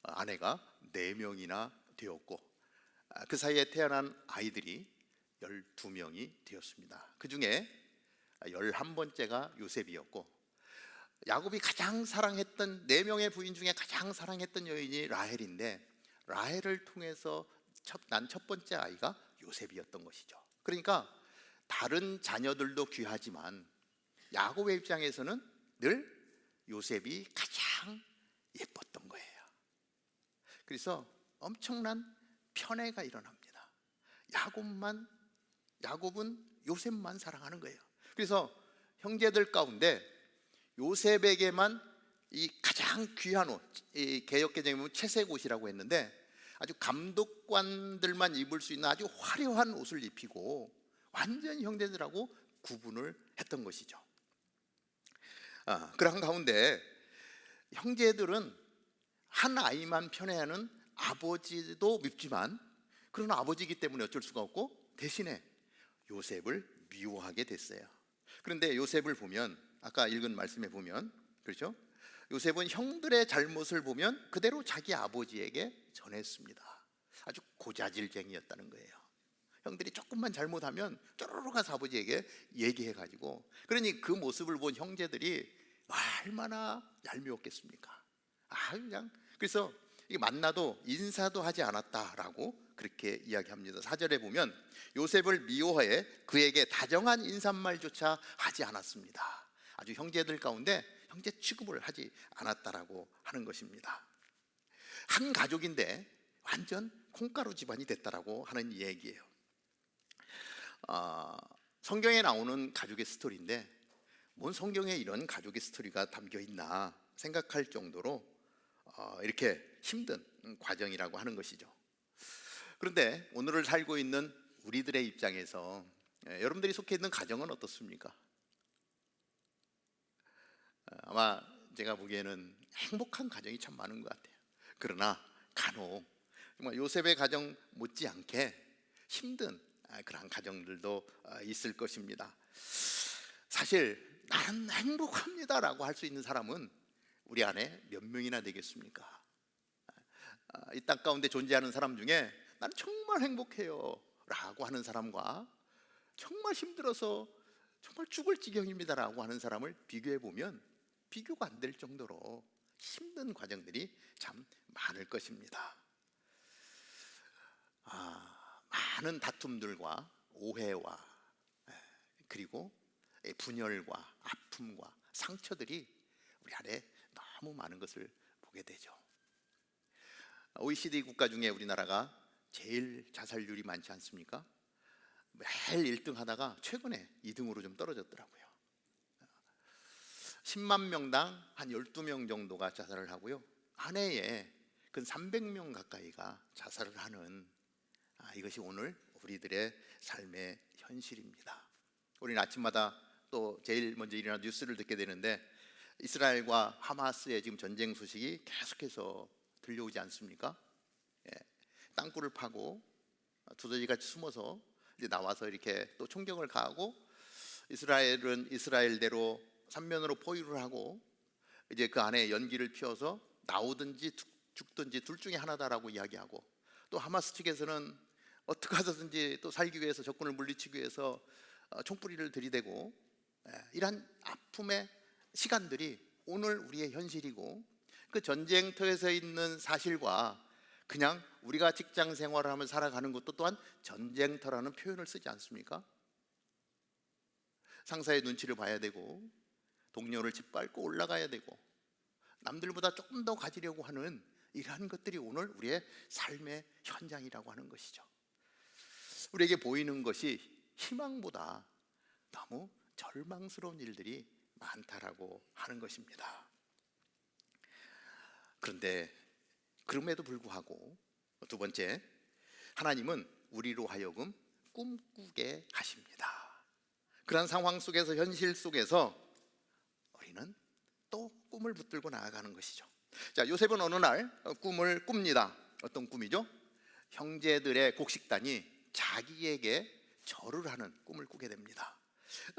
아내가 4명이나 되었고, 그 사이에 태어난 아이들이 12명이 되었습니다. 그 중에 11번째가 요셉이었고, 야곱이 가장 사랑했던 4명의 부인 중에 가장 사랑했던 여인이 라헬인데, 라헬을 통해서 난 첫 번째 아이가 요셉이었던 것이죠. 그러니까 다른 자녀들도 귀하지만 야곱의 입장에서는 늘 요셉이 가장 예뻤던 거예요. 그래서 엄청난 편애가 일어납니다. 야곱은 요셉만 사랑하는 거예요. 그래서 형제들 가운데 요셉에게만 이 가장 귀한 옷, 이 개역개정에 보면 채색 옷이라고 했는데 아주 감독관들만 입을 수 있는 아주 화려한 옷을 입히고 완전히 형제들하고 구분을 했던 것이죠. 그런 가운데 형제들은 한 아이만 편애하는 아버지도 밉지만, 그러나 아버지이기 때문에 어쩔 수가 없고 대신에 요셉을 미워하게 됐어요. 그런데 요셉을 보면, 아까 읽은 말씀에 보면, 그렇죠? 요셉은 형들의 잘못을 보면 그대로 자기 아버지에게 전했습니다. 아주 고자질쟁이였다는 거예요. 형들이 조금만 잘못하면 쪼르르 가서 아버지에게 얘기해가지고, 그러니 그 모습을 본 형제들이 얼마나 얄미웠겠습니까? 그냥 그래서 만나도 인사도 하지 않았다라고 그렇게 이야기합니다. 4절에 보면 요셉을 미워해 그에게 다정한 인사말조차 하지 않았습니다. 아주 형제들 가운데 형제 취급을 하지 않았다라고 하는 것입니다. 한 가족인데 완전 콩가루 집안이 됐다라고 하는 얘기예요. 성경에 나오는 가족의 스토리인데 뭔 성경에 이런 가족의 스토리가 담겨 있나 생각할 정도로 이렇게 힘든 과정이라고 하는 것이죠. 그런데 오늘을 살고 있는 우리들의 입장에서 여러분들이 속해 있는 가정은 어떻습니까? 아마 제가 보기에는 행복한 가정이 참 많은 것 같아요. 그러나 간혹 정말 요셉의 가정 못지않게 힘든 그런 가정들도 있을 것입니다. 사실 나는 행복합니다라고 할 수 있는 사람은 우리 안에 몇 명이나 되겠습니까? 이 땅 가운데 존재하는 사람 중에 나는 정말 행복해요 라고 하는 사람과 정말 힘들어서 정말 죽을 지경입니다라고 하는 사람을 비교해 보면 비교가 안 될 정도로 힘든 과정들이 참 많을 것입니다. 많은 다툼들과 오해와 그리고 분열과 아픔과 상처들이 우리 안에 너무 많은 것을 보게 되죠. OECD 국가 중에 우리나라가 제일 자살률이 많지 않습니까? 매일 1등 하다가 최근에 2등으로 좀 떨어졌더라고요. 10만 명당 한 12명 정도가 자살을 하고요. 한 해에 근 300명 가까이가 자살을 하는 이것이 오늘 우리들의 삶의 현실입니다. 우리는 아침마다 또 제일 먼저 일어나 뉴스를 듣게 되는데 이스라엘과 하마스의 지금 전쟁 소식이 계속해서 들려오지 않습니까? 땅굴을 파고 두더지같이 숨어서 이제 나와서 이렇게 또 총격을 가하고 이스라엘은 이스라엘대로 삼면으로 포위를 하고 이제 그 안에 연기를 피워서 나오든지 죽든지 둘 중에 하나다라고 이야기하고 또 하마스 측에서는 어떻게 하든지 또 살기 위해서 적군을 물리치기 위해서 총뿌리를 들이대고 이러한 아픔의 시간들이 오늘 우리의 현실이고 그 전쟁터에서 있는 사실과 그냥 우리가 직장 생활을 하면서 살아가는 것도 또한 전쟁터라는 표현을 쓰지 않습니까? 상사의 눈치를 봐야 되고 동료를 짓밟고 올라가야 되고 남들보다 조금 더 가지려고 하는 이러한 것들이 오늘 우리의 삶의 현장이라고 하는 것이죠. 우리에게 보이는 것이 희망보다 너무 절망스러운 일들이 많다라고 하는 것입니다. 그런데 그럼에도 불구하고 두 번째, 하나님은 우리로 하여금 꿈꾸게 하십니다. 그런 상황 속에서 현실 속에서 우리는 또 꿈을 붙들고 나아가는 것이죠. 자, 요셉은 어느 날 꿈을 꿉니다. 어떤 꿈이죠? 형제들의 곡식단이 자기에게 절을 하는 꿈을 꾸게 됩니다.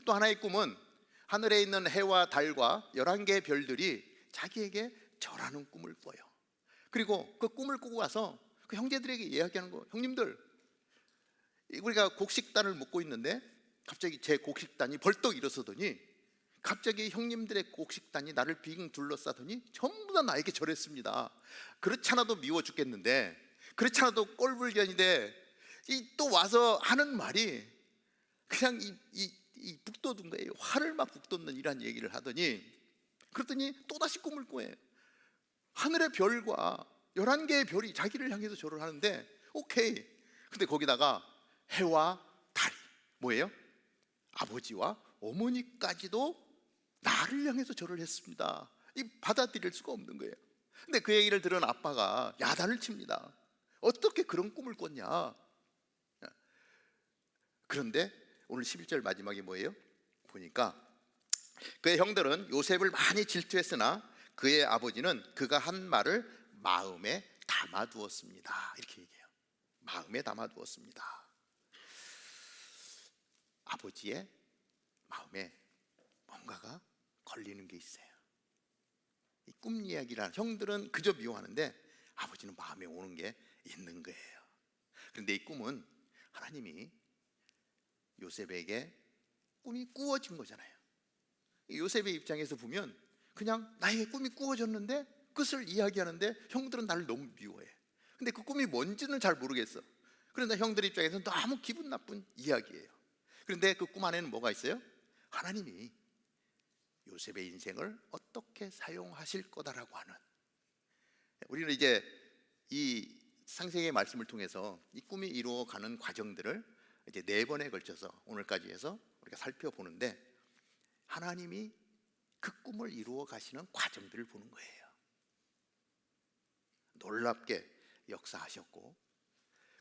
또 하나의 꿈은 하늘에 있는 해와 달과 11개의 별들이 자기에게 절하는 꿈을 꿔요. 그리고 그 꿈을 꾸고 와서 그 형제들에게 이야기하는 거, 형님들 우리가 곡식단을 먹고 있는데 갑자기 제 곡식단이 벌떡 일어서더니 갑자기 형님들의 곡식단이 나를 빙 둘러싸더니 전부 다 나에게 절했습니다. 그렇지 않아도 미워 죽겠는데, 그렇지 않아도 꼴불견인데 또 와서 하는 말이 그냥 이 북돋은 거예요. 화를 막 북돋는 이런 얘기를 하더니, 그랬더니 또다시 꿈을 꿔요. 하늘의 별과 11개의 별이 자기를 향해서 절을 하는데 오케이. 근데 거기다가 해와 달이 뭐예요? 아버지와 어머니까지도 나를 향해서 절을 했습니다. 이 받아들일 수가 없는 거예요. 근데 그 얘기를 들은 아빠가 야단을 칩니다. 어떻게 그런 꿈을 꿨냐? 그런데 오늘 11절 마지막에 뭐예요? 보니까 그의 형들은 요셉을 많이 질투했으나 그의 아버지는 그가 한 말을 마음에 담아두었습니다. 이렇게 얘기해요. 마음에 담아두었습니다. 아버지의 마음에 뭔가가 걸리는 게 있어요. 이 꿈 이야기란 형들은 그저 미워하는데 아버지는 마음에 오는 게 있는 거예요. 그런데 이 꿈은 하나님이 요셉에게 꿈이 꾸어진 거잖아요. 요셉의 입장에서 보면 그냥 나에게 꿈이 꾸어졌는데 그것을 이야기하는데 형들은 나를 너무 미워해. 근데 그 꿈이 뭔지는 잘 모르겠어. 그런데 형들 입장에서는 너무 기분 나쁜 이야기예요. 그런데 그 꿈 안에는 뭐가 있어요? 하나님이 요셉의 인생을 어떻게 사용하실 거다라고 하는, 우리는 이제 이 상세의 말씀을 통해서 이 꿈이 이루어가는 과정들을 이제 4번에 걸쳐서 오늘까지 해서 우리가 살펴보는데, 하나님이 그 꿈을 이루어 가시는 과정들을 보는 거예요. 놀랍게 역사하셨고,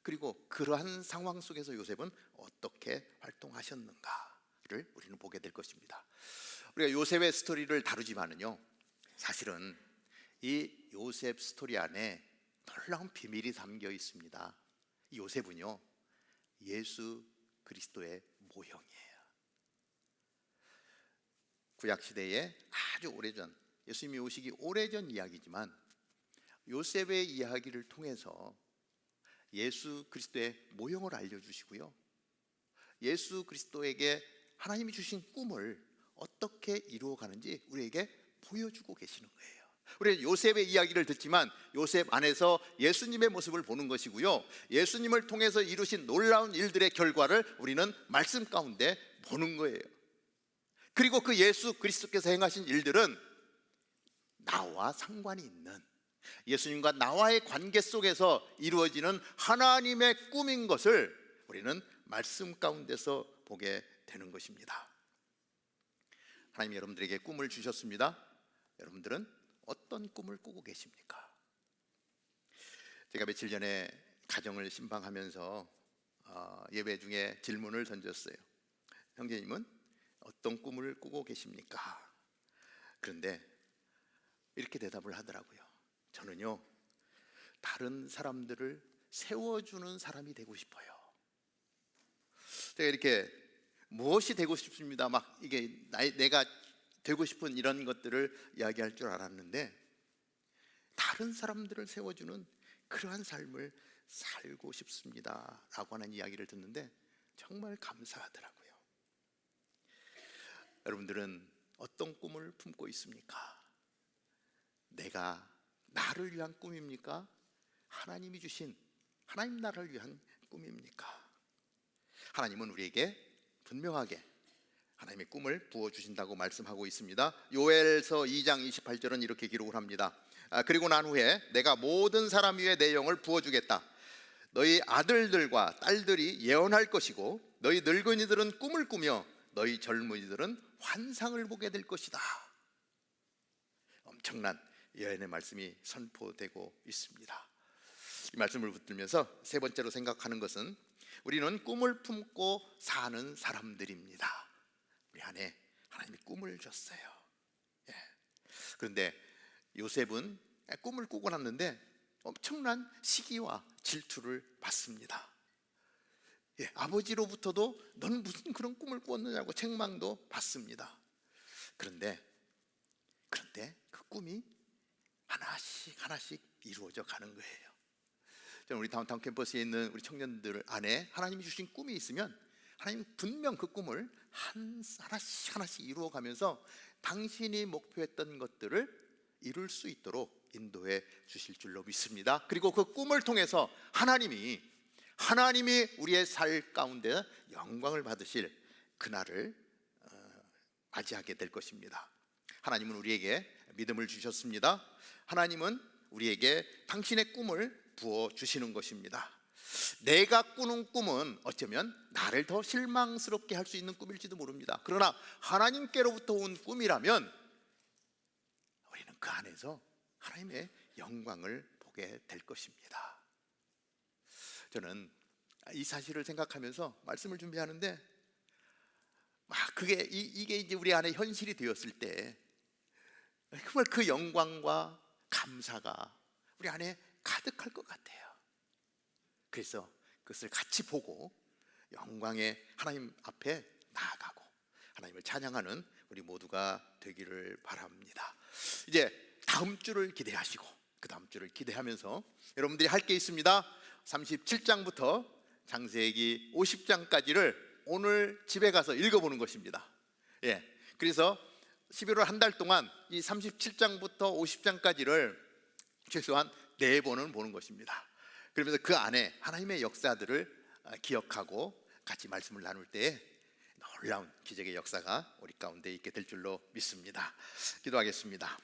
그리고 그러한 상황 속에서 요셉은 어떻게 활동하셨는가를 우리는 보게 될 것입니다. 우리가 요셉의 스토리를 다루지만은요, 사실은 이 요셉 스토리 안에 놀라운 비밀이 담겨 있습니다. 이 요셉은요, 예수 그리스도의 모형이에요. 구약 시대에 아주 오래전, 예수님이 오시기 오래전 이야기지만 요셉의 이야기를 통해서 예수 그리스도의 모형을 알려주시고요, 예수 그리스도에게 하나님이 주신 꿈을 어떻게 이루어가는지 우리에게 보여주고 계시는 거예요. 우리는 요셉의 이야기를 듣지만 요셉 안에서 예수님의 모습을 보는 것이고요, 예수님을 통해서 이루신 놀라운 일들의 결과를 우리는 말씀 가운데 보는 거예요. 그리고 그 예수 그리스도께서 행하신 일들은 나와 상관이 있는, 예수님과 나와의 관계 속에서 이루어지는 하나님의 꿈인 것을 우리는 말씀 가운데서 보게 되는 것입니다. 하나님이 여러분들에게 꿈을 주셨습니다. 여러분들은 어떤 꿈을 꾸고 계십니까? 제가 며칠 전에 가정을 신방하면서 예배 중에 질문을 던졌어요. 형제님은 어떤 꿈을 꾸고 계십니까? 그런데 이렇게 대답을 하더라고요. 저는요, 다른 사람들을 세워주는 사람이 되고 싶어요. 제가 이렇게 무엇이 되고 싶습니다, 막 이게 내가 되고 싶은 이런 것들을 이야기할 줄 알았는데, 다른 사람들을 세워주는 그러한 삶을 살고 싶습니다 라고 하는 이야기를 듣는데 정말 감사하더라고요. 여러분들은 어떤 꿈을 품고 있습니까? 내가 나를 위한 꿈입니까? 하나님이 주신 하나님 나라를 위한 꿈입니까? 하나님은 우리에게 분명하게 하나님의 꿈을 부어주신다고 말씀하고 있습니다. 요엘서 2장 28절은 이렇게 기록을 합니다. 그리고 난 후에 내가 모든 사람 위에 내 영을 부어주겠다. 너희 아들들과 딸들이 예언할 것이고 너희 늙은이들은 꿈을 꾸며 너희 젊은이들은 환상을 보게 될 것이다. 엄청난 예언의 말씀이 선포되고 있습니다. 이 말씀을 붙들면서 세 번째로 생각하는 것은 우리는 꿈을 품고 사는 사람들입니다. 우리 안에 하나님이 꿈을 줬어요. 그런데 요셉은 꿈을 꾸고 났는데 엄청난 시기와 질투를 받습니다. 아버지로부터도 넌 무슨 그런 꿈을 꾸었느냐고 책망도 받습니다. 그런데 그 꿈이 하나씩 이루어져 가는 거예요. 저는 우리 다운타운 캠퍼스에 있는 우리 청년들 안에 하나님이 주신 꿈이 있으면 하나님 분명 그 꿈을 하나씩 이루어가면서 당신이 목표했던 것들을 이룰 수 있도록 인도해 주실 줄로 믿습니다. 그리고 그 꿈을 통해서 하나님이 우리의 삶 가운데 영광을 받으실 그날을 맞이하게 될 것입니다. 하나님은 우리에게 믿음을 주셨습니다. 하나님은 우리에게 당신의 꿈을 부어주시는 것입니다. 내가 꾸는 꿈은 어쩌면 나를 더 실망스럽게 할 수 있는 꿈일지도 모릅니다. 그러나 하나님께로부터 온 꿈이라면 우리는 그 안에서 하나님의 영광을 보게 될 것입니다. 저는 이 사실을 생각하면서 말씀을 준비하는데 이게 이제 우리 안에 현실이 되었을 때 정말 그 영광과 감사가 우리 안에 가득할 것 같아요. 그래서 그것을 같이 보고 영광의 하나님 앞에 나아가고 하나님을 찬양하는 우리 모두가 되기를 바랍니다. 이제 다음 주를 기대하시고 그 다음 주를 기대하면서 여러분들이 할 게 있습니다. 37장부터 창세기 50장까지를 오늘 집에 가서 읽어보는 것입니다. 그래서 11월 한 달 동안 이 37장부터 50장까지를 최소한 4번은 보는 것입니다. 그러면서 그 안에 하나님의 역사들을 기억하고 같이 말씀을 나눌 때에 놀라운 기적의 역사가 우리 가운데 있게 될 줄로 믿습니다. 기도하겠습니다.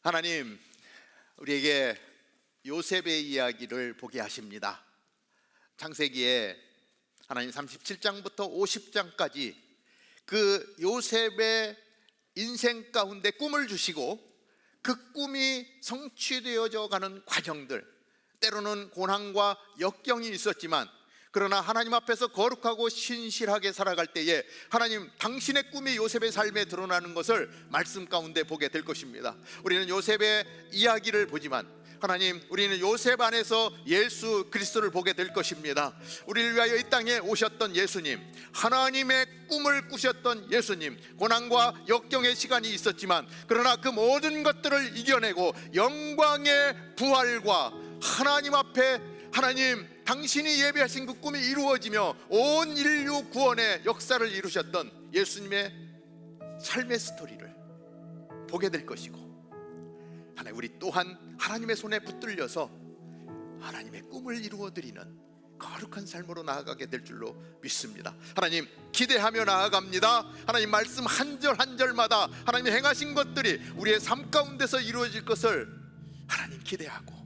하나님, 우리에게 요셉의 이야기를 보게 하십니다. 창세기에 하나님 37장부터 50장까지 그 요셉의 인생 가운데 꿈을 주시고 그 꿈이 성취되어져 가는 과정들, 때로는 고난과 역경이 있었지만 그러나 하나님 앞에서 거룩하고 신실하게 살아갈 때에 하나님 당신의 꿈이 요셉의 삶에 드러나는 것을 말씀 가운데 보게 될 것입니다. 우리는 요셉의 이야기를 보지만 하나님, 우리는 요셉 안에서 예수 그리스도를 보게 될 것입니다. 우리를 위하여 이 땅에 오셨던 예수님, 하나님의 꿈을 꾸셨던 예수님, 고난과 역경의 시간이 있었지만 그러나 그 모든 것들을 이겨내고 영광의 부활과 하나님 앞에 하나님 당신이 예비하신 그 꿈이 이루어지며 온 인류 구원의 역사를 이루셨던 예수님의 삶의 스토리를 보게 될 것이고, 하나님, 우리 또한 하나님의 손에 붙들려서 하나님의 꿈을 이루어드리는 거룩한 삶으로 나아가게 될 줄로 믿습니다. 하나님, 기대하며 나아갑니다. 하나님, 말씀 한 절 한 절마다 하나님이 행하신 것들이 우리의 삶 가운데서 이루어질 것을 하나님 기대하고,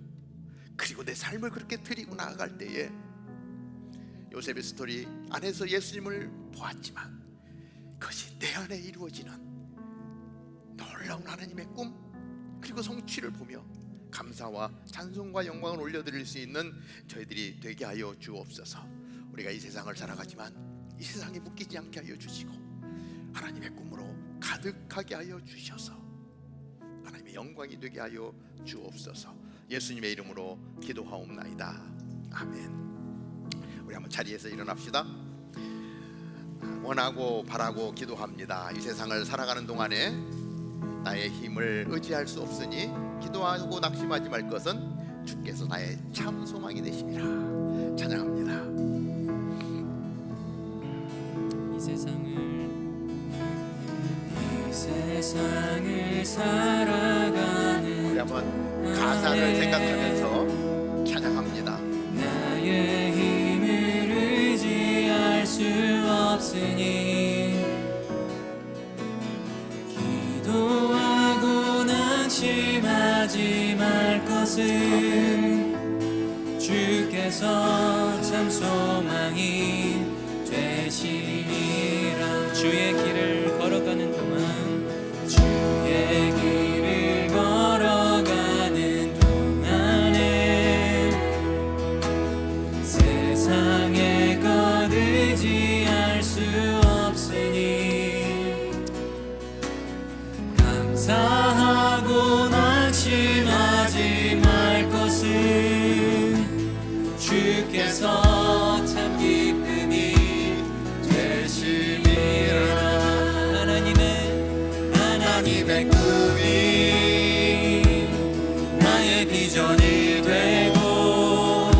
그리고 내 삶을 그렇게 드리고 나아갈 때에 요셉의 스토리 안에서 예수님을 보았지만 그것이 내 안에 이루어지는 놀라운 하나님의 꿈, 그리고 성취를 보며 감사와 찬송과 영광을 올려드릴 수 있는 저희들이 되게 하여 주옵소서. 우리가 이 세상을 살아가지만 이 세상에 묶이지 않게 하여 주시고 하나님의 꿈으로 가득하게 하여 주셔서 하나님의 영광이 되게 하여 주옵소서. 예수님의 이름으로 기도하옵나이다. 아멘. 우리 한번 자리에서 일어납시다. 원하고 바라고 기도합니다. 이 세상을 살아가는 동안에 나의 힘을 의지할 수 없으니 기도하고 낙심하지 말 것은 주께서 나의 참 소망이 되심이라. 찬양합니다. 이 세상을 살아가는 우리 한번 가사를 생각하면서 찬양합니다. 나의 힘을 의지할 수 없으니 기도하고 낙심하지 말 것은 주께서 참 소망이 되시니라. 주의 길을 걸어가는 동안, 주의 길을 걸어가는 동안에 세상의 것 의지할 수 없으니 감사하고 낙심하지 말 것은 주께서 참 기쁨이 되심이라. 하나님의 꿈이 나의 비전이 되고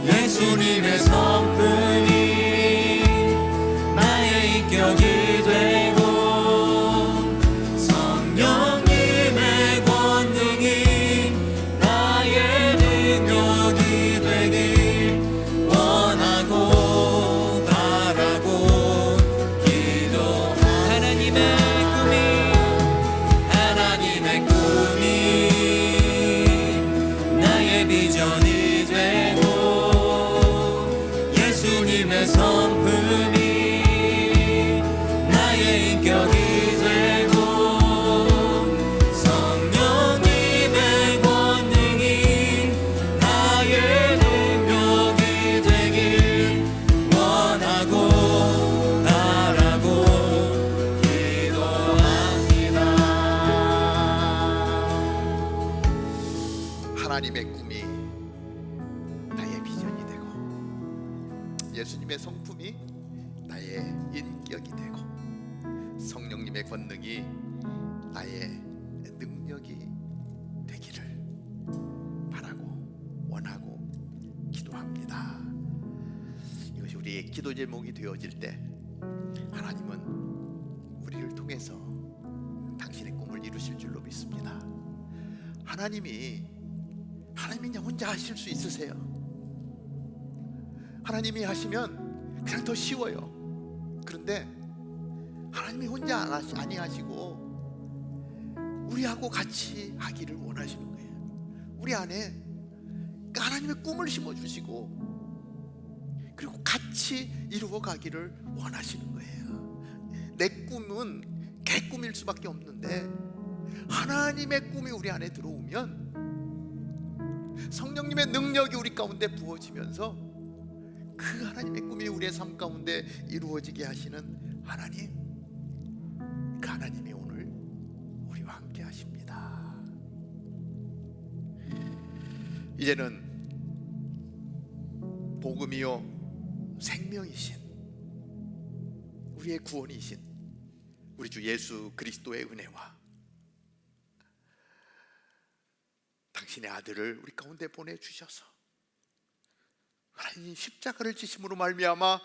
예수님의 성품이 나의 인격이 되고 성령님의 권능이 나의 능력이 되길 원하고 바라고 기도합니다. 하나님의 꿈이 나의 비전이 되고 예수님의 성품이 나의 인격이 되고 성령님의 권능이 나의 능력이 되길 원하고 바라고 기도합니다. 하나님의 꿈이 나의 비전이 되고 예수님의 성품이 나의 인격이 되고 성령님의 권능이 나의 능력이 되기를 바라고 원하고 기도합니다. 이것이 우리의 기도 제목이 되어질 때 하나님은 우리를 통해서 당신의 꿈을 이루실 줄로 믿습니다. 하나님이 그냥 혼자 하실 수 있으세요. 하나님이 하시면 그냥 더 쉬워요. 그런데 하나님이 혼자 아니 하시고 우리하고 같이 하기를 원하시는 거예요. 우리 안에 하나님의 꿈을 심어주시고 그리고 같이 이루어 가기를 원하시는 거예요. 내 꿈은 개꿈일 수밖에 없는데 하나님의 꿈이 우리 안에 들어오면 성령님의 능력이 우리 가운데 부어지면서 그 하나님의 꿈이 우리의 삶 가운데 이루어지게 하시는 하나님, 그 하나님이 오늘 우리와 함께 하십니다. 이제는 복음이요 생명이신 우리의 구원이신 우리 주 예수 그리스도의 은혜와 당신의 아들을 우리 가운데 보내주셔서 하나님 십자가를 지심으로 말미암아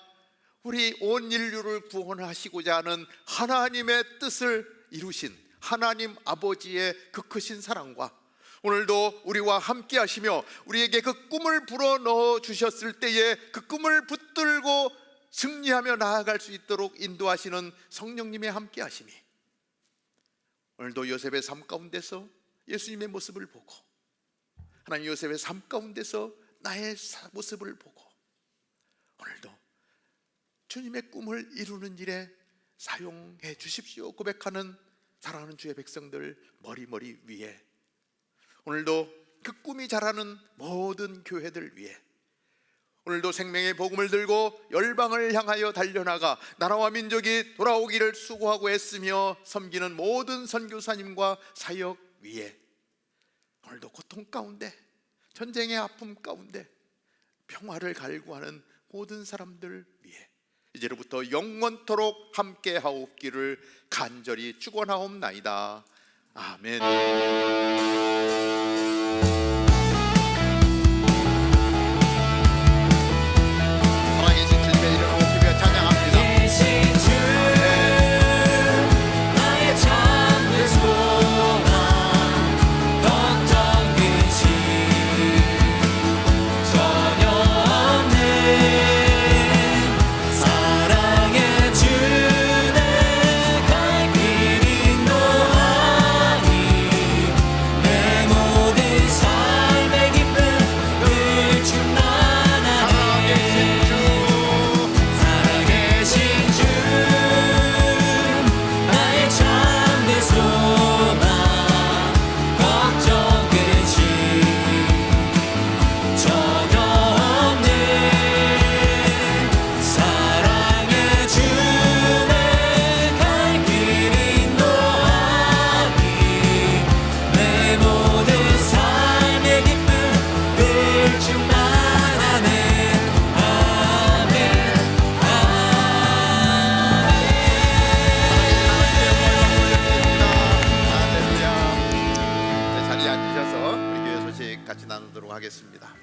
우리 온 인류를 구원하시고자 하는 하나님의 뜻을 이루신 하나님 아버지의 그 크신 사랑과 오늘도 우리와 함께 하시며 우리에게 그 꿈을 불어넣어 주셨을 때에 그 꿈을 붙들고 승리하며 나아갈 수 있도록 인도하시는 성령님의 함께 하심이 오늘도 요셉의 삶 가운데서 예수님의 모습을 보고 하나님 요셉의 삶 가운데서 나의 모습을 보고 오늘도 주님의 꿈을 이루는 일에 사용해 주십시오 고백하는 사랑하는 주의 백성들 머리 위에 오늘도 그 꿈이 자라는 모든 교회들 위해 오늘도 생명의 복음을 들고 열방을 향하여 달려나가 나라와 민족이 돌아오기를 수고하고 애쓰며 섬기는 모든 선교사님과 사역 위에 오늘도 고통 가운데 전쟁의 아픔 가운데 평화를 갈구하는 모든 사람들 위해 이제로부터 영원토록 함께 하옵기를 간절히 축원하옵나이다. 아멘. 살아계신 주님의 이름을 높이며 찬양합니다. 나의 참된 소망 걱정 근심 전혀 없네 사랑의 주내 갈 길 인도하니 내 모든 삶의 기쁨 늘 충만하네 살아계신 주 나의 참된 소망 걱정 근심 전혀 없네 사랑의 주내 갈 길 인도하니 내 모든 삶의 기쁨 늘 충만하네 아멘 할렐루야. 자리에 앉으셔서 우리 교회 소식 같이 나누도록 하겠습니다.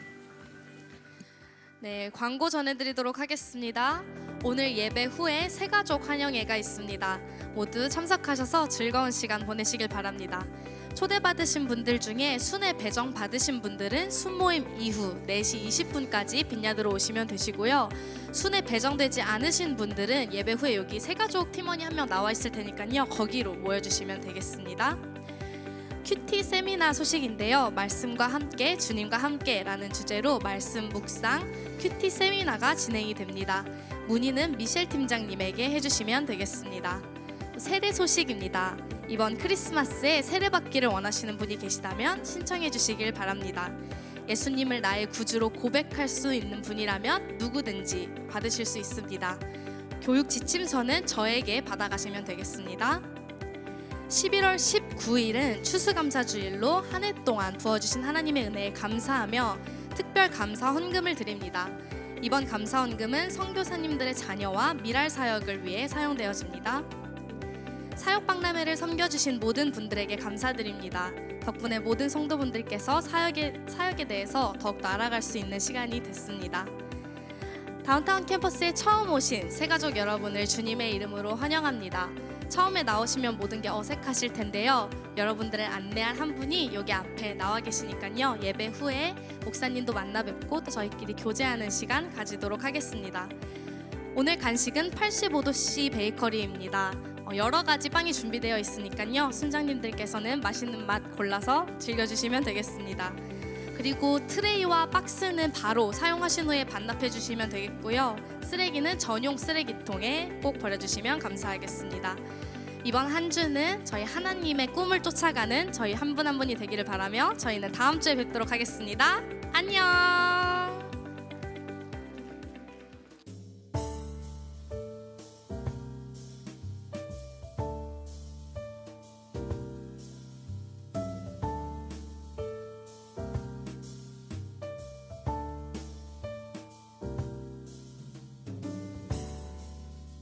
네, 광고 전해드리도록 하겠습니다. 오늘 예배 후에 새가족 환영회가 있습니다. 모두 참석하셔서 즐거운 시간 보내시길 바랍니다. 초대받으신 분들 중에 순회 배정 받으신 분들은 순모임 이후 4시 20분까지 빈야드로 오시면 되시고요. 순회 배정되지 않으신 분들은 예배 후에 여기 새가족 팀원이 한 명 나와 있을 테니까요. 거기로 모여주시면 되겠습니다. 큐티 세미나 소식인데요. 말씀과 함께 주님과 함께라는 주제로 말씀 묵상 큐티 세미나가 진행이 됩니다. 문의는 미셸 팀장님에게 해주시면 되겠습니다. 세례 소식입니다. 이번 크리스마스에 세례받기를 원하시는 분이 계시다면 신청해 주시길 바랍니다. 예수님을 나의 구주로 고백할 수 있는 분이라면 누구든지 받으실 수 있습니다. 교육 지침서는 저에게 받아가시면 되겠습니다. 11월 19일은 추수감사주일로 한 해 동안 부어주신 하나님의 은혜에 감사하며 특별 감사 헌금을 드립니다. 이번 감사 헌금은 선교사님들의 자녀와 미랄 사역을 위해 사용되어집니다. 사역박람회를 섬겨주신 모든 분들에게 감사드립니다. 덕분에 모든 성도분들께서 사역에 대해서 더욱더 알아갈 수 있는 시간이 됐습니다. 다운타운 캠퍼스에 처음 오신 새가족 여러분을 주님의 이름으로 환영합니다. 처음에 나오시면 모든 게 어색하실 텐데요. 여러분들을 안내할 한 분이 여기 앞에 나와 계시니까요. 예배 후에 목사님도 만나 뵙고 또 저희끼리 교제하는 시간 가지도록 하겠습니다. 오늘 간식은 85도씨 베이커리입니다. 여러 가지 빵이 준비되어 있으니까요. 순장님들께서는 맛있는 맛 골라서 즐겨주시면 되겠습니다. 그리고 트레이와 박스는 바로 사용하신 후에 반납해 주시면 되겠고요. 쓰레기는 전용 쓰레기통에 꼭 버려주시면 감사하겠습니다. 이번 한 주는 저희 하나님의 꿈을 쫓아가는 저희 한 분 한 분이 되기를 바라며 저희는 다음 주에 뵙도록 하겠습니다. 안녕.